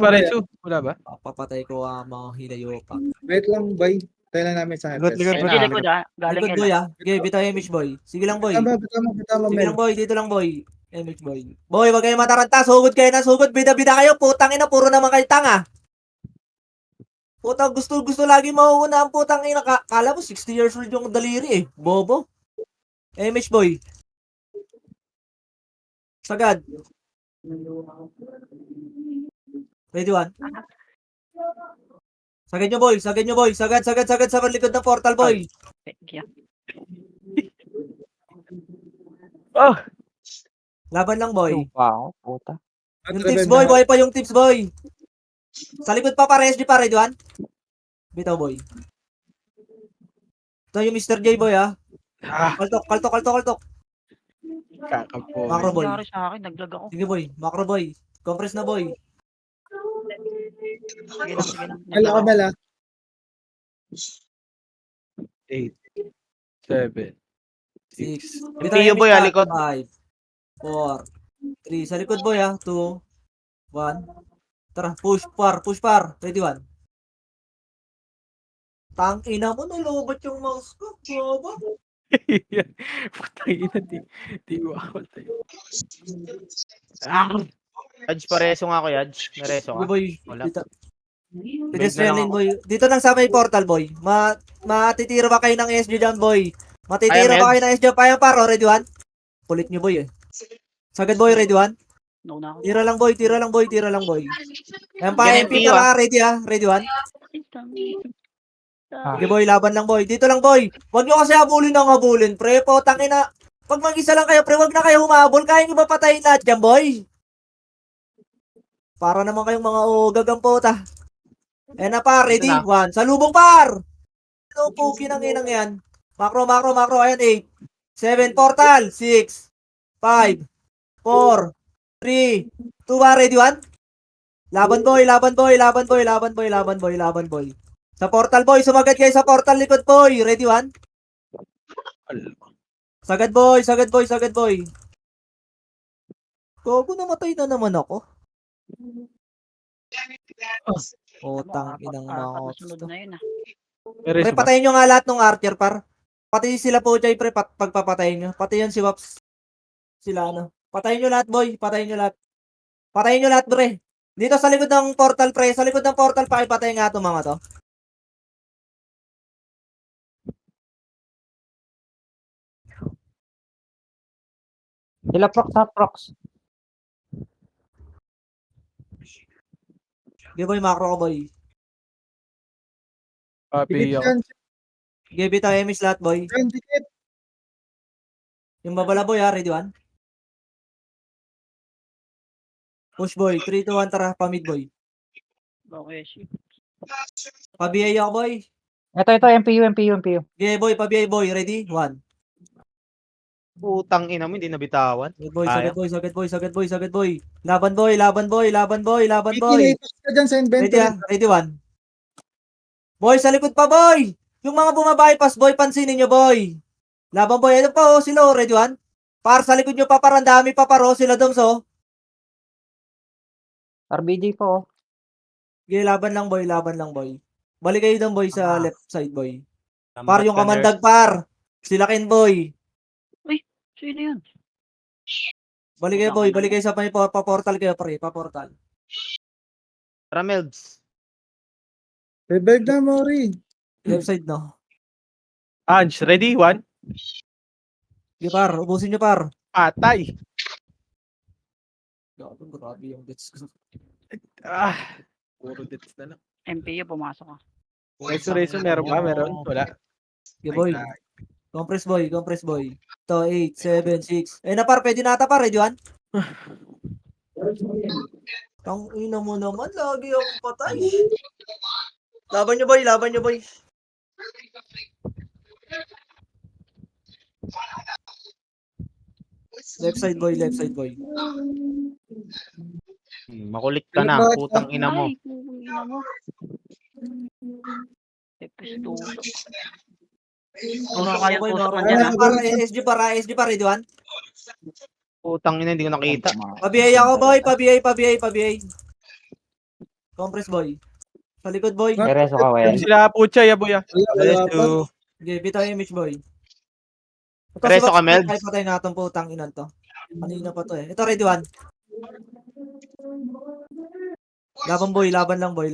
Wala ba? Papatay ko ang mga hilayo pa. Wait lang boy. Tayo lang namin sa headset. SG likod ah. Galing Likod boy ah. Okay, bitaw Emish boy. Sige lang boy. Bitaw mo Sige Mel. lang boy. Dito lang boy. Emish boy. Boy, wag kayo mataranta. Sugod kayo na sugod. Bida-bida kayo. Putang ina. Puro naman kayo tanga. Putang gusto lagi mauuna ang putang ina. Kala mo 60 years old yung daliri eh. Bobo. Emish boy. Sagad. Ready, one. Sagad nyo, boy. Sagad nyo, boy. Sagad sa likod ng portal, boy. Thank you. Oh, Laban lang, boy. Yung pa ako, puta. Yung tips, boy. Buhay pa yung tips, boy. Sa likod pa, pares di pa, ready, one. Bitaw, boy. Ito yung Mr. J, boy, ha. Kaltok. kakapo. Macro, boy. Nangyari sa akin, naglag ako. Sige, boy. Macro, boy. Compress na, boy. Sige lang. Mel ako, Mel, ah. 8, 7, 6. 6. Bitaw Tiyo, yung boy, Mr. likod. 5, 4, 3. Sa likod, boy, ha. 2, 1. Tara, push par. Ready, one. Tang ina mo, nalobat yung mouse ko. Boba. Putang ina, di makakot tayo. Yadge, pareso nga ako, Yadge. Nareso Sige, ka. boy. Wala. Dito. Bait Pedestrian na lang lane, ako. boy. Dito lang sa may portal, boy. Matitira ba kayo ng SG dyan, boy? Matitira Kaya, ba kayo Meds. ng SG? Paya paro, ready, one. Kulit nyo, boy, eh. Sagad, boy, ready, one. No na ako. Tira lang, boy. Ayan pa, Yan, MP MPU, tara, ready, ha. Ready, one. Sige, boy, laban lang, boy. Dito lang, boy. Huwag nyo kasi habulin, pre. Po, tangina. Pag mag-isa lang kayo, pre, huwag na kayo humabol. Kaya nyo ba patayin lahat dyan, boy? Para naman kayong mga ugag ang puta. Ayan na, par. Ready? Ito 1. na. Salubong, par. Ito, puki ng inang yan. Macro. Ayan, 8. 7, portal. 6, 5, 4, 3, 2, ba? Ready, 1? Laban, boy. Sa portal, boy. Sumagad kayo sa portal likod, boy. Ready, 1? Sagad, boy. Gogo, namatay na naman ako. Tang inang Apat na mga sunod to. na yun ah. Pre, Meron ba? patayin nyo nga lahat ng archer, par. Pati sila po, Jay, pre, pagpapatayin nyo. Pati yan si Waps. Sila, ano. Patayin nyo lahat, boy. Patayin nyo lahat, pre. Dito sa likod ng portal, pre. Sa likod ng portal, pakipatay nga itong mga to. Sila prox. Sige, boy, macro ko, boy. Papi ako. Give it emis lahat, boy. Dikit. Yung babala, boy, ha. Ready, 1? Push, boy. 3, 2, 1, tara. Pamid, boy. Okay, shit. Pabiyay ako, boy. Ito, MPU. Sige, boy. Pabiyay, boy. Ready? 1. Putang ina mo, hindi nabitawan. Sagad, boy. Laban, boy. Ikinipos ka dyan sa Ready, inventory. ha? Ready, 1. Boy, sa likod pa, boy! Yung mga bumabypass, boy, pansinin nyo, boy. Laban, boy. Ano pa, oh, sila, oh, ready, 1? Par, sa likod nyo pa, parang dami pa, paro, sila, Doms, oh. RBJ po. Sige, laban lang, boy. Balik kayo doon, boy, sa left side, boy. Par, yung kamandag, par. Sila Ken, boy. Sino yun? Balik kayo sa pa-portal kayo, pre, pa-portal. Tara, Melds. Revive na, Mori. Left side, no? Ange, ready? 1. Sige, par, ubusin nyo, par. Patay. Grabe yung bets ko. Puro deaths na lang. MPU, pumasok ka. Resurrection, meron ba? Meron? Wala. Sige, boy. Compress, boy. Ito, 8, 7, 6. Na, par, pwede na ata, par. Ready, 1? Tang ina mo naman, lagi akong patay. Laban nyo, boy. Left side, boy. Makulit ka na. Putang ina mo. Ay, ina mo. Epistoso. Kaya Boy, tusok no? nandiyan ah. Para SG pa, ready, 1? Putang ina, hindi ko nakita. Pabiyay ako, boy. Pabiyay. Compress, boy. Sa likod, boy. May reso ka, well. Sila Pucha, ya boy. Wala pa. Okay, bitaw yung image, boy. Ito, Reso ka, Mel? Ay, patay na itong putang inan to. Kanina pa to, eh. Ito, ready, 1. Laban lang, boy.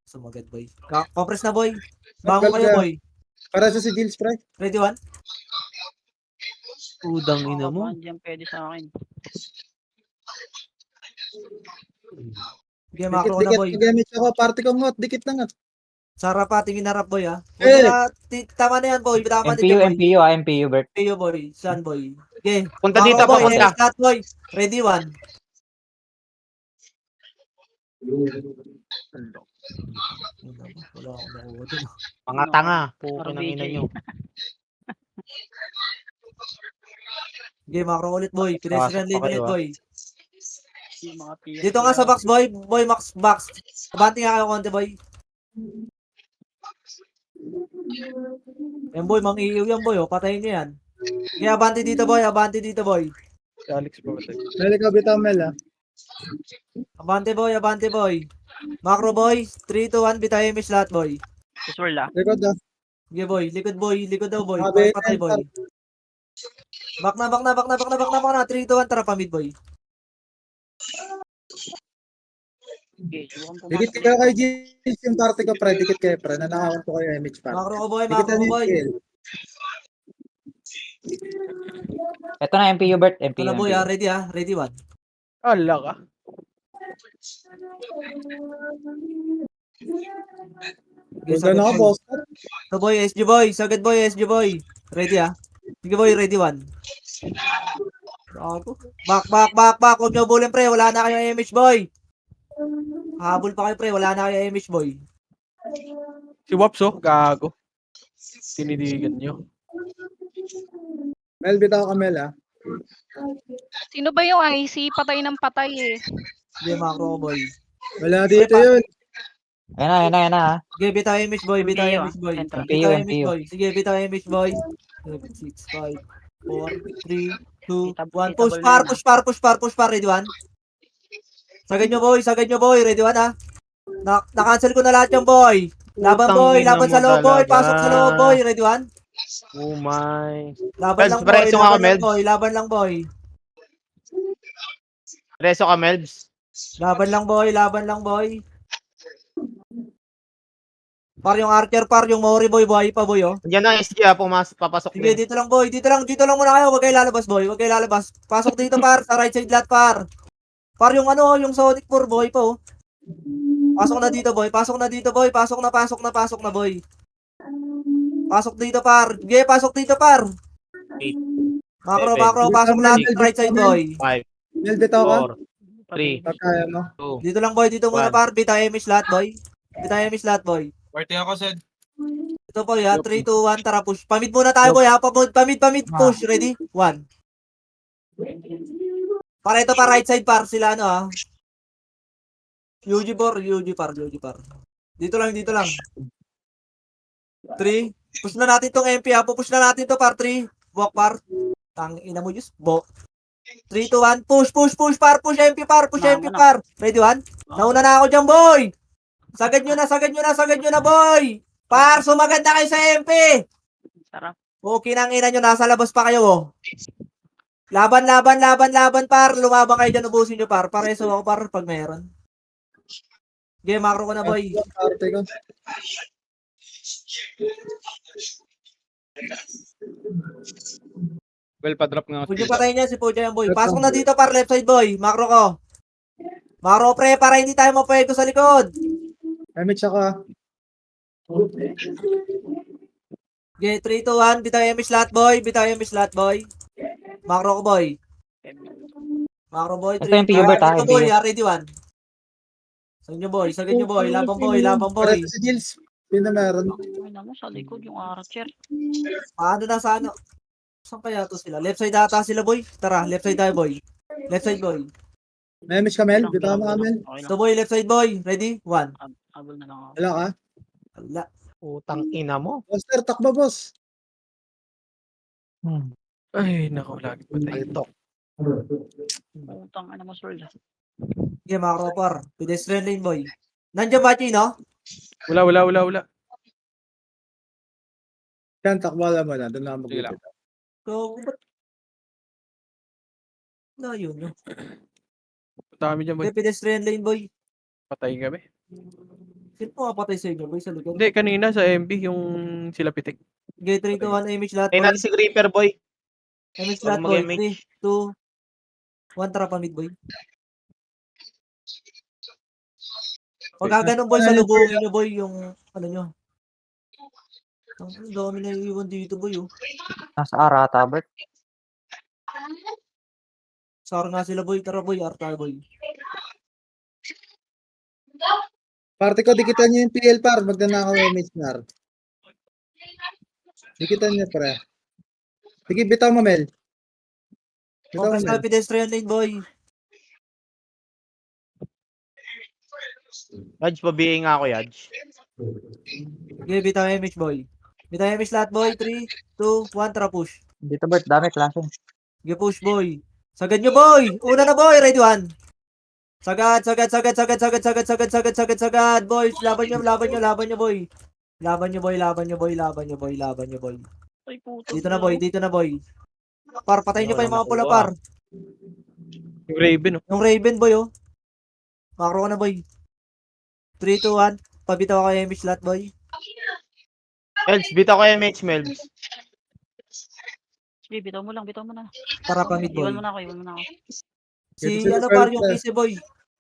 Sumagad, boy. Compress na, boy. Bangon kayo, boy. Para sa sigils, pre. Ready, 1? Putang ina mo. Diyan pwede sa akin. Sige, macro ko na, Dikit, boy. mag-MH ako, party ko ngot, dikit na ngot. Sarap pa, tingin harap, boy, ha. Eh. Tama na yan, boy. Tama na MPU, dyan, boy. MPU, MPU, Bert. MPU, boy. Saan, boy? Okay. Punta dito, boy. papunta. Start, boy. Ready, one. Wala akong nakuha dun. Mga tanga. Puko ng ina nyo. Okay, macro ulit, boy. Pedestrian Pasok lane pa kayo, ulit, ah. boy. Yung mga PS Dito nga sa box, boy. Boy, max box. Abante nga kayo konti, boy. Yan, boy. Mang-iiw yan, boy. Oh. Patayin nyo yan. Okay, abante dito, boy. Abante dito, boy. Si Alex ba matay? Mel, ikaw bitaw, Mel, ha. Abante, boy. Abante, boy. Macro, boy. 3, 2, 1. Bitayin mo lahat, boy. Swirl ah. Likod, ha. Okay, boy. Likod, boy. Likod daw, boy. Sabi, Patay, boy. Back na. 3, 2, 1. Tara, pamid, boy. Okay, subukan Dikit pumasok. ka kay Gilles yung party ko, pre. Dikit kayo, pre. Nanakawan ko kayo MH pa. Macro ko, boy. Dikit Macro ko, ni boy. Gil. Ito na MPU, Bert. Ito MPU, na, boy, MPU. ha. Ready, ha. Ready, one. Ala ka. Okay, Ganda na ka, sagad, boy. boss. Ito, boy. SG, boy. Sagad, boy. SG, boy. Ready, ha. Sige, boy. Ready, one. Ako. Back. Huwag nyo bulin, pre. Wala na kayo MH, boy. Habol pa kayo, pre. Wala na kayo MH, boy. Si Waps oh, gago. Tinidigan nyo. Mel, bitaw ka, Mel, ha. Sino ba yung IC? Patay ng patay eh. Sige, macro ko, boy. Wala dito yun. Ayan na, ha. Sige, bitaw MH, boy. Bitaw MPU, MH, boy. Central. Bitaw MH, MPU. boy. Sige, bitaw MH, boy. 7, 6, 5, 4, 3, 2, 1. Table Push par. Ready, one. Sagad nyo, boy. Ready, one, ha. Na-cancel ko na lahat yung boy. Laban, Putang boy. ina Laban mo sa loob, boy. talaga. Pasok sa loob, boy. Ready, one. Oh my. Laban Melbs, lang, boy. pareso nga Laban ako, lang, Melbs. boy. Laban lang, boy. Reso ka, Melbs. Laban lang, boy. Par yung Archer, yung Mori, boy. Buhay pa, boy, oh. Diyan na SG ha, papasok Sige, din. dito lang, boy. Dito lang muna kayo. Huwag kayo lalabas, boy. Huwag kayo lalabas. Pasok dito, par. Sa right side lahat, par. Par yung ano, yung Sonic 4, boy pa, oh. Pasok na dito, boy. Pasok na, boy. Pasok dito, par. Sige, pasok dito, par. Macro. Pasok lahat sa right side, boy. 5, Mel, bitaw ka. 4, 3, Pagkaya mo. 2. Dito lang, boy. Dito muna, One. par. Bitaw MH lahat, boy. Party ako, Sed. Ito po, ya. 3, 2, 1. Tara, push. Pamid muna tayo, boy, ha. Pamid. Push. Ready? 1. Para ito pa, right side, par. Sila, ano, ha. UG par. Dito lang. 3. Push na natin tong MP, ha. Push na natin to, par. 3. Walk, par. Tang ina mo, just. 3, 2, 1. Push, par. Push MP, par. Ready, 1. Nauna na ako dyan, boy. Sagad nyo na, boy. Par, sumagad na kayo sa MP. Sarap. Okay, nang ina nyo. Nasa labas pa kayo, oh. Laban, par. Lumabang kayo dyan, ubusin nyo, par. Pareso ako, par, pag meron. Game, macro ko na, boy. Party ko. Well, pa-drop nga. Huwag nyo patayin niya, si Puja yan, boy. Pasok na dito, par, left side, boy. Macro ko. Macro, pre, para hindi tayo mapwego sa likod. MH ako, ha. Okay, 3, 2, 1. Bitaw MH lahat, boy. Macro ko, boy. Ito 3, yung Hubert, ha, Ito, yung boy, PU. ready, 1. Sagad nyo, boy. Laban, boy. Pareto si Gilles. Pino meron. Ay naman, sa likod yung Archer. Paano na sa ano? Saan kaya to sila? Left side ata sila, boy. Tara, left side tayo, boy. Left side, boy. May MH ka, Mel. Bitaw mo ka, Mel. Okay Ito, lang. boy, left side, boy. Ready? 1. Abol na lang ako. Wala ka. Wala. Utang ina mo. Monster, takbo, boss. Ay, naku, lagi patay. Altok. Utang ano mo, swirl ah. Sige, macro par. Pedestrian lane, boy. Nandiyan ba, Chino? Wala. Yan, takbo alam mo na. Doon na Sige lang. mag-upit. So, ba't? Na yun, no? Dami dyan, boy. Sige, pedestrian lane, boy. Patay kami. Sino po kapatay sa inyo, boy, sa likod? Hindi, kanina sa MB, yung sila pitik. Sige, 3, 2, 1, image lahat, Tayo boy. natin si Creeper, boy. Image Huwag lahat, boy. mag-image. 3, 2, 1, tara pa mid, boy. Pagka ganun boy, salubungin nyo boy yung ano nyo. Ang dami na iiwan dito boy oh. Nasa Arata, Bert. Sar nga sila boy, tara boy, arta boy. Parte ko, dikitan nyo yung PL par. Magdanakaw yung Mitsnar. Dikitan nyo pre. Sige, bitaw mo Mel. Bitaw mo Compress Mel. na pedestrian lane boy. Yadge, pabihin nga ako, Yadge. Sige, bitaw MH boy. Bitaw MH lahat boy, 3, 2, 1, tara push. Dito, Bert. Dami klase. Sige, push boy. Sagad nyo boy. Una na boy, ready one. Sagad, sagad, sagad, sagad, sagad, sagad, sagad, sagad, sagad, sagad, boys. Laban nyo, laban nyo, laban nyo boy. Laban nyo boy, laban nyo boy, laban nyo boy, laban nyo boy. Ay, puto. Dito na boy, dito na boy. Par, patayin nyo pa yung mga pula Nakuha. par. Yung Raven, oh. Yung Raven boy oh. Makro ka na boy. 3, 2, 1. Pabitaw ka MH lahat boy. Melbs, bitaw ko yung MH, Melbs. Sige, bitaw mo lang, bitaw mo na. Tara pa mid boy. Iwan mo na ako, iwan mo na ako. Si Ito ano si par Pearl, yung PC boy.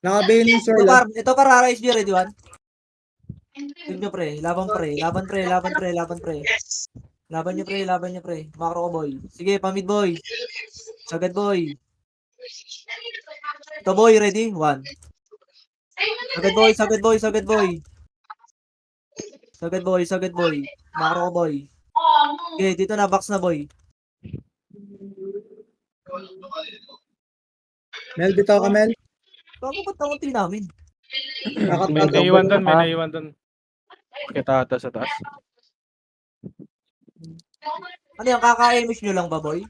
Nakabayin yung Ito Sorla. par, ito par RSG ready one. Tignan nyo pre, laban pre, laban pre, laban pre, laban pre. Laban nyo pre, laban nyo pre. Makro ko boy. Sige, pamid boy. Sagad boy. Ito boy, ready? 1. Sagad boy, sagad boy, sagad boy. Sagad boy, sagad boy. Makro ko boy. Okay, dito na, box na boy. Mel, bitaw ka Mel. Bago ba't nakunti namin? May Nakatago. naiwan doon, may naiwan doon. Kita sa taas. Ano yung kaka-image nyo lang ba boy?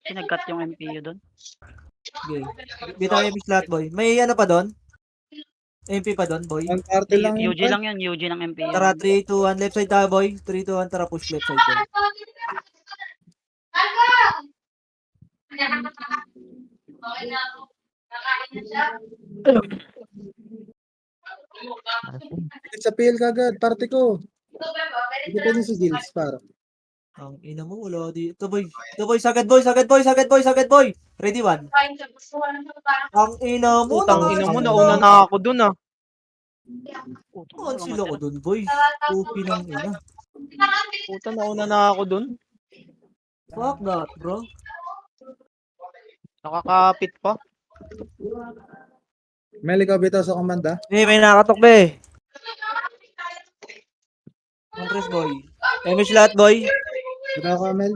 Pinag-cut yung MPU doon. Okay. Bitaw image lahat boy. May ano pa doon? MP pa doon boy? Ang parte lang yun. UG lang yun, UG ng MPU. Tara, 3, 2, 1. Left side tayo boy. 3, 2, 1. Tara, push left side boy. Sa PL kagad, parte ko. Dikitan nyo si Gills par. Ang ina mo, wala di. Ito boy. Ito boy, sagad boy, sagad boy, sagad boy, sagad boy. Ready one. Ang ina mo, Putang ina mo, nakasila. nauna na ako dun ah. Saan sila ko dun boy? Upi ng ina. Puta, nauna na ako dun. Fuck that bro. Nakakapit pa. Mel, ikaw bitaw sa komanda. May nakatok ba eh. Compress boy. MH lahat boy. Bitaw ka Mel.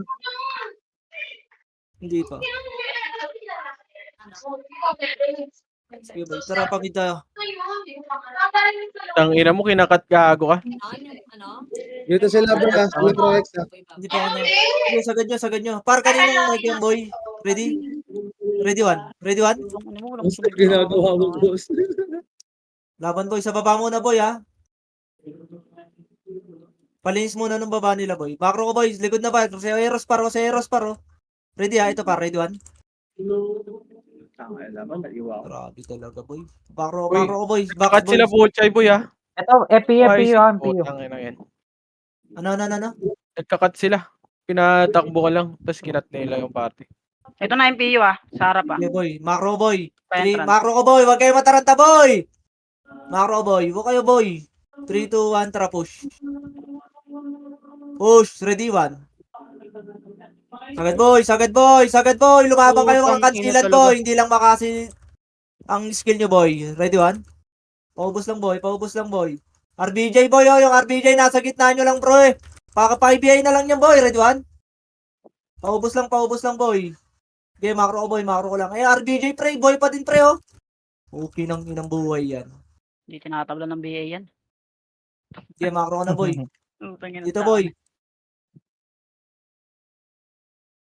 Hindi pa. Sige boy, tara pamid tayo. Tang ina mo, kinakat gago ka. Dito sila bro ha. Sila Pro X ha. Hindi pa ano. Sige, sagad nyo, sagad nyo. Par kaninong mic yan boy. Ready? Ready one. Ready one? Ano mo, walang Basta ginagawa mo boss. Laban boy, sa baba muna boy ha. Palinis muna ng baba nila boy. Macro ko boy, likod na ba? Roseros paro. Ready ha, ito pa, ready one. Grabe talaga boy. Macro Uy, ko boy. Box Kakat boy. sila Bochay, boy, ah. Ito, FPU, MPU. Putang ina yan. Ano? Nagkakat sila. Pinatakbo ka lang, tapos kinat nila yung party. Ito na MPU ah, sa harap ah. Okay boy, macro boy. Pa-entrance. Macro ko boy, wag kayo mataranta boy. Macro boy, wag kayo boy. 3, 2, 1, tara push. Push, ready one. Sagad boy. Lumabang kayo mga Putang ina kansilan talaga. boy. Hindi lang makasi ang skill nyo boy. Ready one? Paubos lang boy. RBJ boy oh, yung RBJ nasa gitna nyo lang bro eh. Paka-5BI na lang yan boy. Ready one? Paubos lang boy. Okay, macro ko lang. Eh, RBJ pre, boy pa din pre oh. Okay nang inang buhay yan. Hindi tinatabla ng BA yan. Okay, macro ko na boy. Utangin Dito boy.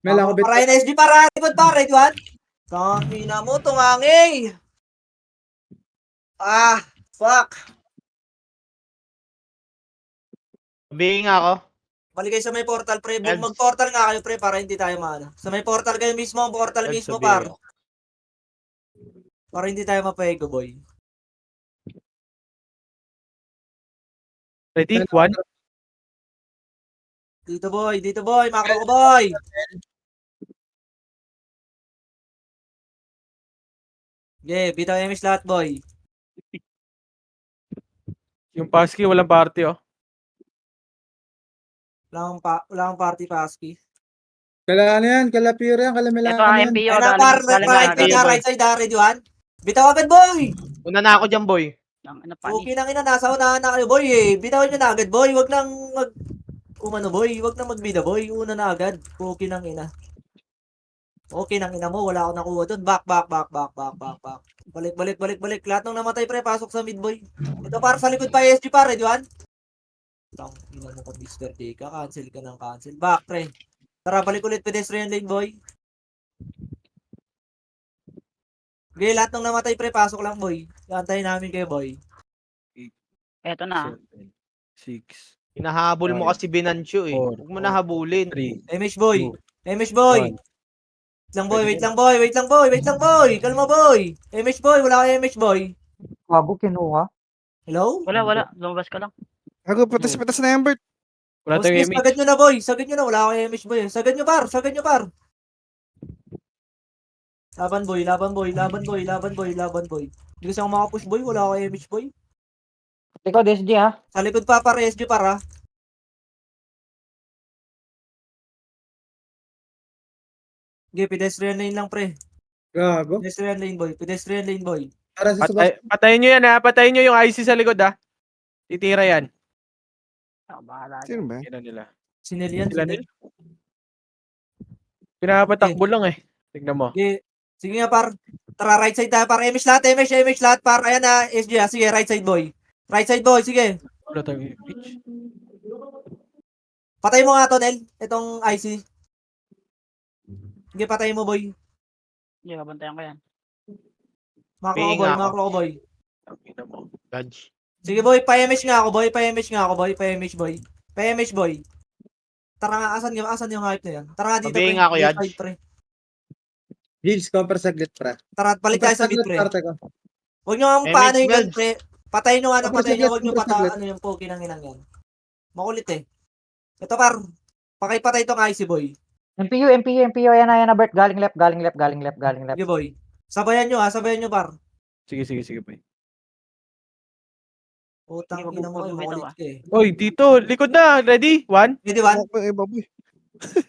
Mel, ako bitaw. Para NSG para. Likod pa, ready one? Tangina mo, tungangi. Ah, fuck. Pabihin nga ako. Balik kayo sa may portal, pre. Eds. Mag-portal nga kayo, pre, para hindi tayo maano. Sa may portal kayo mismo, ang portal Eds, mismo, sabihin par. ko. Para hindi tayo mapego, boy. Ready? One? Dito, boy. Macro ko, boy. Okay, bitaw emis lahat, boy. Yung Pasky walang party oh. Wala kang party pasky. Kala ano yan, kala Piro yan, kala Ito Milangan ang yan. MPO, Ayun na, galing, par, galing right na, side galing. right side ready one. Bitaw agad, boy! Una na ako dyan, boy. Ang ano pa Okay nang ina, nasa unahan na kayo, boy eh. Bitawan nyo na agad, boy. Wag nang umano, boy. Wag nang magbida, boy. Una na agad. Okay nang ina. Okay nang ina mo, wala akong nakuha doon. Back. Balik. Lahat ng namatay, pre, pasok sa mid, boy. Ito, par, sa likod pa, ESG, par, ready one. Tang ina mo ka, Mr. Day ka. Cancel ka ng cancel. Back, pre. Tara, balik ulit pedestrian lane, boy. Okay, lahat ng namatay, pre, pasok lang, boy. Antayin namin kayo, boy. Ito na. 7, 6, Hinahabol mo kasi Binancio eh. Four. Huwag mo na habulin. 3, MH, boy. 2, MH, boy. 1. Wait lang, boy. Kalma, boy. MH, boy. Wala kayo, MH, boy. Wabo, kinuha. Hello? Wala. Lumabas ka lang. Ako, patas na yan, Bert. Wala O, tayong sige, image. sagad nyo na, boy. Sagad nyo na. Wala kayo, MH, boy. Sagad nyo, par. Laban, boy. Hindi kasi ako makapush, boy. Wala kayo, MH, boy. Likod, SG ha. Sa likod pa, par. SG, para. Okay, pedestrian lane lang, pre. Gago. Pedestrian lane, boy. Para sa Sebastian. Patayin nyo yan ha. Patayin nyo yung IC sa likod ha. Titira yan. Ako bahala dyan. Sino ba? Yan nila. Sinel yan, Sila sinel. nila. Pinapatakbo lang eh. Tignan mo. Okay. Sige nga, par. Tara, right side tayo, par. MH lahat, par. Ayan na, SG, ha. Sige, right side, boy. Sige. Wala tayong image. Patay mo nga to, Nel. Itong IC. Sige, patay mo, boy. Hindi, kabantayan ko yan. Makro Pingin ko, boy. nga ako. Ang ina mo. Dodge. Sige, boy. Pa-MH nga ako, boy. Pa-MH, boy. Tara nga, asan yung hype na yan? Tara nga dito, Pabingin pre. nga ako, Left Yadge. side, pre. Gilles, compare saglit, pre. Tara, balik tayo sa mid, Saglit, pre. parte ko. Huwag nyo nga MH paano yun, Wells. pre. Patayin nyo nga na, Compress patayin nyo. saglit, Huwag nyo compress saglit. ano yung poke ng inang yan. Makulit eh. Ito, par. Pakipatay itong IC, boy. MPU. Ayan na, Bert. Galing left. Sige, boy. Sabayan nyo, par. Sige. Boy. Utang Sige, ina mo kayo, magbibitaw, makulit ka eh. Oy, dito. Likod na. Ready? 1. Ready, one? Ako pa yung iba, boy.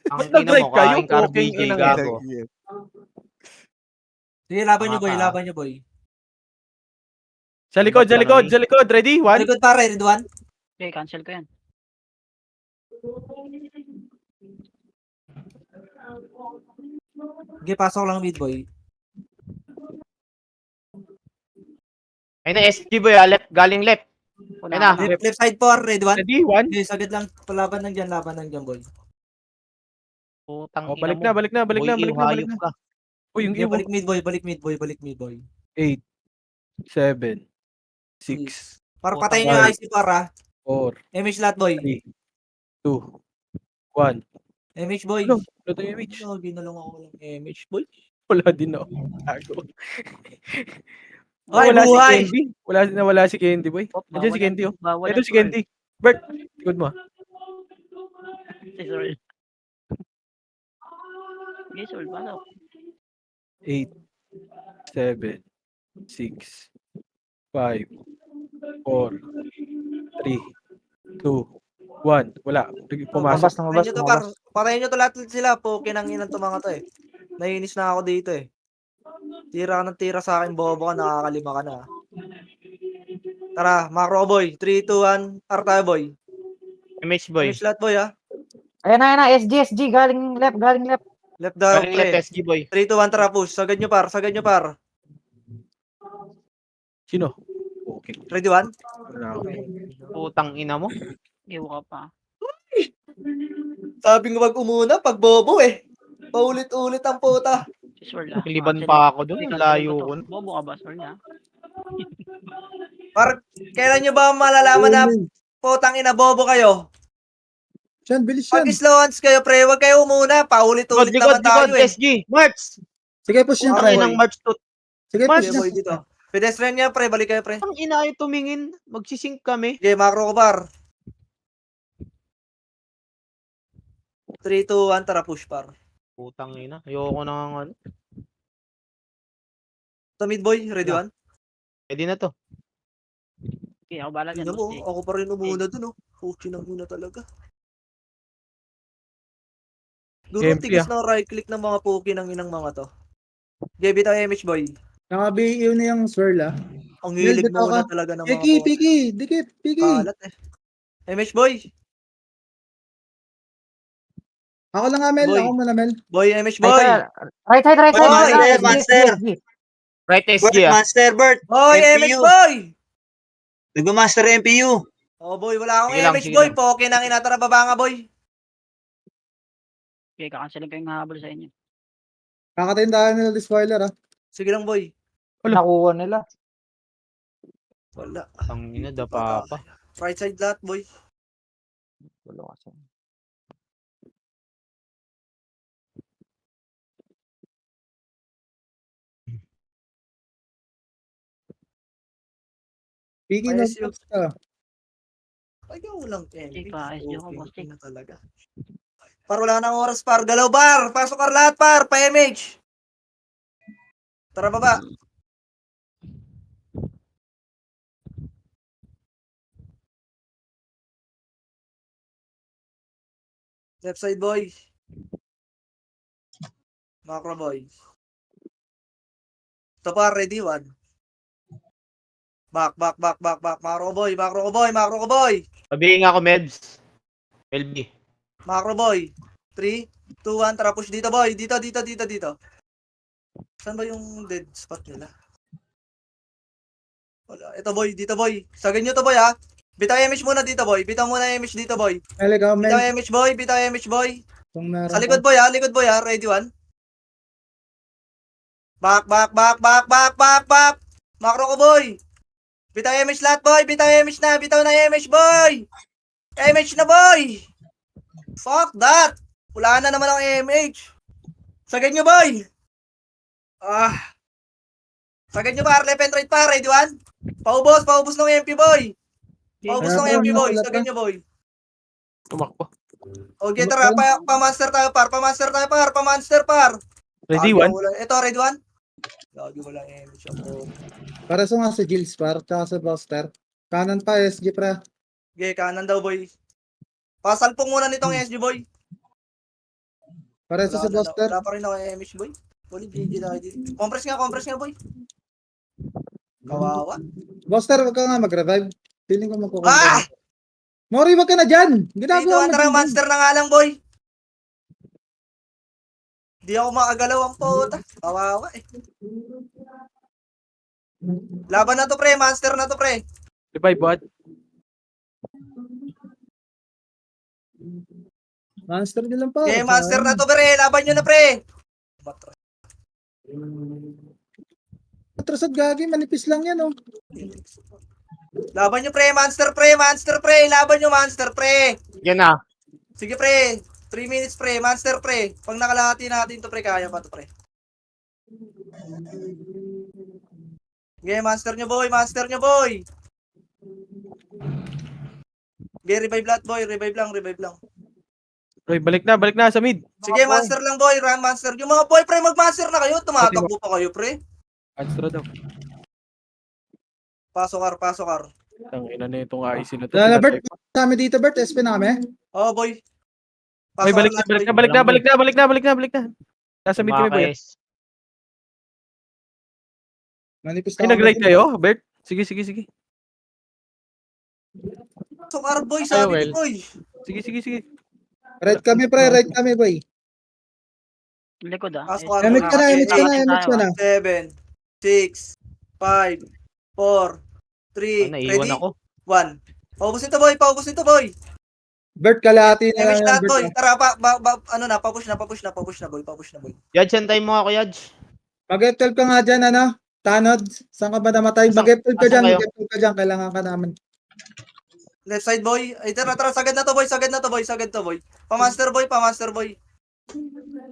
Ang Ba't ina nag-drive mo, kayo? kain ka Okay, RBJ, inang gago. Sige, laban nyo, Tama ka. boy. Sa likod. Ba't Ready? 1. Likod, pare. Ready, one? Okay, cancel ko yan. Sige, pasok lang mid, boy. Ayun na, SG boy, left, galing left. Una, Ayun na. una. Left side, par. Ready, one? Ready? 1. Sige, sagad lang. Laban lang dyan, boy. Putang Oh, ina balik mo. na. Balik Boy, na. hayop ka. Uy, yung Sige, iwo. balik mid, boy. 8, 7, 6, Para Putang patayin nyo yung ina. IC, para. 4, MH lahat, boy. 3, 2, 1. MH, boy. Ano? Wala tayong image. Lagi na lang ako ng MH, boy. Wala din ako. Tago. Ay, Wala si buhay! Candy. Nawala si Candy, boy. Oh, Nandiyan si bawal Candy, yan. oh. Bawal Ito yan, si Troy. Candy. Bert, likod mo. Si Sol. Okay, Sol, pasok. 8, 7, 6, 5, 4, 3, 2, 1. Wala. Pumasok. Lumabas. Patayin nyo to lahat sila. Poke ng inang to mga to eh. Naiinis na ako dito eh. Tira ka ng tira sa akin, bobo ka, nakakalima ka na. Tara, macro boy. 3, 2, 1. Tayo, boy. MH boy. Finish lahat, boy, ha. Ayan na, SG. Galing left. Left daw, Galing left, pre. SG boy. 3, 2, 1, tara, push. Sagad nyo, par. Sino? Okay. Ready, 1? Wala ako. Putang ina mo. Iwo ka pa. Sabi nga wag umuna, pag bobo eh. Paulit-ulit ang puta. Si Sol, ah. Liban Cancel pa mo. ako dun. Hindi, Ang cancel layo ko to. ko. Bobo ka ba, Sol, na? Kailan nyo ba malalaman na putang ina bobo kayo? Siyan, bilis yan. Pag slow hands kayo, pre, wag kayo umuna. Paulit-ulit naman tayo eh. SG. March. Sige, push yan, Ang pre. inang March to. Sige, March. push Sige, yan. boy, dito. Pedestrian niya, pre. Balik kayo, pre. Ang ina ay tumingin. Magsisync kami. Sige, macro ko, par. 3, 2, 1, tara, push, par. Putang ina. Ayoko na nga ano. Ito, mid boy. Ready, 1? Pwede na to. Okay, ako bala dyan. Tingnan mo, boss. ako pa rin umuna dun, oh. Puchi ng ina talaga. Duro, MP, tigas ng right click ng mga Poki ng inang mga to. JB tayo, MH boy. Naka-BU na yung swirl ah. Ang hilig bitaw muna ka. talaga ng mga Piki, Poki. piki, dikit, piki. Kalat eh. MH boy. Ako lang nga, Mel. Boy. Ako muna, Mel. Boy, MH Ay, boy. kaya, right side, right Boy, side. Monster, Monster. Right Bert, SG ah. Monster, Bert. Boy, MH MPU. boy. Nagmamaster MPU. Oh boy, wala akong Sige lang, MH sige boy. lang. Poki nang inatara baba nga boy. Okay, kakancelin ko yung habol sa inyo. Kakatindahan nila di spoiler ah. Sige lang boy. Nakuha nila. Wala. Ang ina, dapa pa. Right side lahat boy. Wala kasi. Piki Ayos na yun. Ayaw lang MP. Ayos yun, Okay, boss. okay na talaga. Par, wala nang oras par. Galaw par. Pasok par lahat par. Pa-MH. Tara baba. Left side boy. Macro boy. Ito par, ready one. Back. Macro boy. Macro boy. Sabihin nga ako, Meds. LB. Macro boy. 3, 2, 1. Tara push dito boy. Dito. Saan ba yung dead spot nila? Wala. Ito boy. Dito boy. Sagad nyo to boy ha. Bitaw MH muna dito boy. Bitaw muna MH dito boy. Mel, ikaw, Bitaw Mel. MH boy. Bitaw MH boy. Kung meron Sa ka. likod boy ha. Ready one. Back. Macro ko boy. Bitaw MH lahat boy. Bitaw MH na. Bitaw na MH boy. MH na boy. Fuck that. Wala na naman ang MH. Sagad nyo boy. Sagad nyo par. Left and right par. Ready one. Paubos ng MP boy. Paubos ng MP boy. Sagad nyo boy. Tumakbo. Okay, tara. Pa-master tayo par. Pa-master par. Ready, Gagi, one? wala- Ito, ready one. Gagi, wala MH ako. Para sa nga si Gilles par, tsaka sa Buster. Kanan pa, SG pre. Okay, kanan daw boy. Pasalpong muna nitong SG boy. Para sa si Buster. Wala pa rin ako MH boy. Wala, GG tayo dito. Compress nga boy. Kawawa. Buster, wag ka nga mag-revive. Feeling ko magkukunta. Ah! Mori, wag ka na dyan. Dito, Ginagawa mo tara, dyan. monster na nga lang boy. Di ako makagalaw ang puta. Kawawa eh. Laban na to pre, monster na to pre. Revive bot. Monster nyo lang par. Okay, monster na to pre. Laban nyo na pre. Atrasad gagi, manipis lang yan oh. Laban nyo pre, monster pre. Laban nyo monster pre. Yan na. Sige pre. 3 minutes pre, monster pre. Pag nakalahati natin to pre, kaya pa to pre. Okay, monster nyo boy. Okay, revive lahat boy. Revive lang. Roy, balik na sa mid. Sige, monster lang boy. Run monster. Yung mga boy pre, mag-monster na kayo. Tumatakbo pa kayo pre. Anstra daw. Pasok kar. Ang ina na itong IC na to. Lala, Bert, kami dito, Bert. SP na kami. Oh boy. Ay, Pasok balik na. Nasa mid kami boy. Manipis Ay, na nag-right kami. kayo, Bert? Sige. Pasok kar boy, sabi ni boy. Sige. Right kami, pre. Right kami, boy. Likod ah. Pasok kar. MX ka na. 7, 6, 5, 4, 3, Naiiwan ready? ako. 1. Paubos nito boy. Bert, kalahati na Damage lang lahat yan, boy. Bert. Tara, papush na boy. Yadge, santay mo ako, Yadge. Mag-F12 ka nga dyan, ano? Tanod, saan ka ba namatay? Mag-F12 ka Asan dyan, kayo? Kailangan ka namin. Left side boy. Ay, tara, sagad na to boy. Pa-master boy.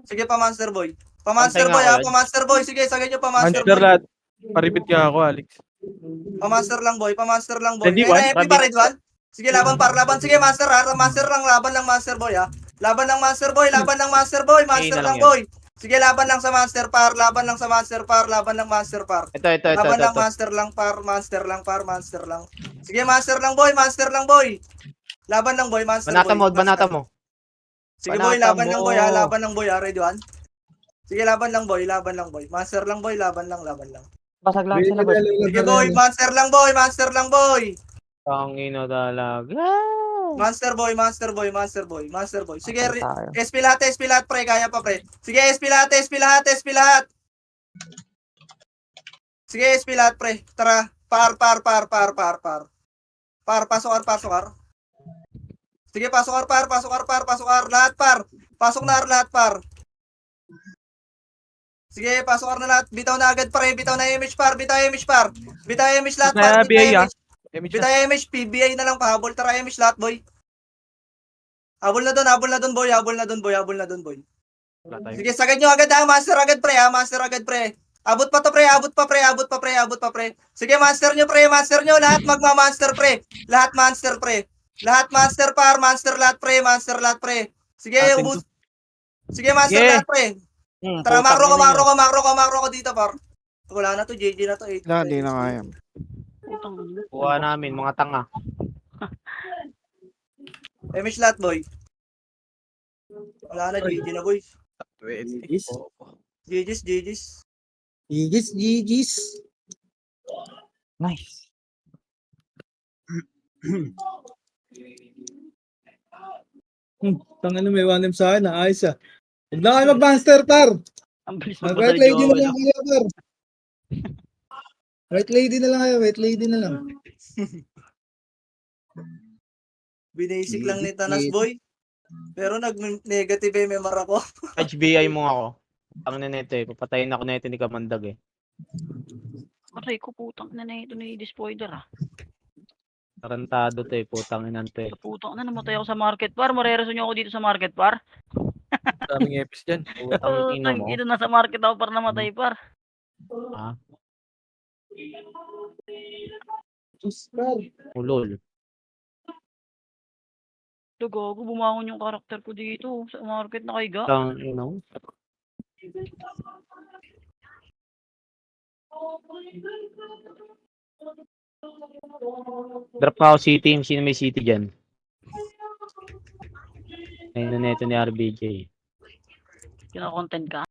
Sige, pa-master boy. Pa-master Pantay boy nga ha, ako, pa-master boy. Sige, sagad nyo pa-master Monster boy. lahat. Paripit nga ako, Alex. Pa-master lang boy. Ready, Ayun one? na, MP pa, red one. Sige, laban. Sige, master ha. Laban lang master boy ha. Laban lang master boy. Master na lang lang yan. boy. Sige, laban lang sa master par. Laban lang master par. Ito. Laban lang master lang par. Master lang. Sige, master lang boy, master lang boy. Laban lang boy, master Banata boy. mo, banata mo. Sige boy, Banata laban lang mo. boy ha, laban lang boy ha, ready one? Sige, laban lang boy, laban lang boy. Master lang boy, laban lang lang. Basag lahat sila, boy. Sige boy, master lang boy, master lang boy. Tangina talaga. Master boy, master boy, master boy, master boy. Sige, Patay tayo. SP lahat pre, kaya pa pre. Sige, SP lahat. Sige, SP lahat pre. Tara, par. Par, pasok. Sige, pasok par. Lahat par. Pasok na lahat par. Sige, pasok na lahat. Bitaw na agad pre, bitaw na image par. Bitaw image lahat par. Bitaw image, PBI na lang pahabol. Tara image lahat boy. Habol na doon boy. Sige, sagad nyo agad ha, master agad pre. Abot pa pre. Sige, master nyo, lahat magma-master pre. Lahat master par, master lahat pre. Sige, ubus. Sige, master lahat pre. Tara, makro ko dito par. Wala na to, JJ na to. Wala, di na kaya. Putang ina. Kuha namin, mga tanga. Image lahat boy. Wala na, JJ na boy. GG's. Gigis. Nice. Tangina may 1M sa akin, ayos ah. Huwag na kayo mag-monster, par. Ang bilis White magpasa ni lady na Joel. lang kayo, par. White lady na lang. Binasic lang ni Tanas boy. Pero nag-negative MMR ako. HBI mo ako. Ang neto eh. Papatayin ako neto ni Kamandag eh. Aray ko, putang ina na ito ni Despoiler ah. Tarantado to eh. Putang inan to eh. Putang ina, namatay ako sa market par. Marereso nyo ako dito sa market par. Daming epis dyan. Putang ina mo. Ito nasa market ako par namatay par. Ha? Diyos, par. Ulol. Ito gago, bumangon yung karakter ko dito sa market na kaiga. Tang ina mo. Drop ako city. Sino may city dyan? Ayun na neto ni RBJ. Kina-content ka.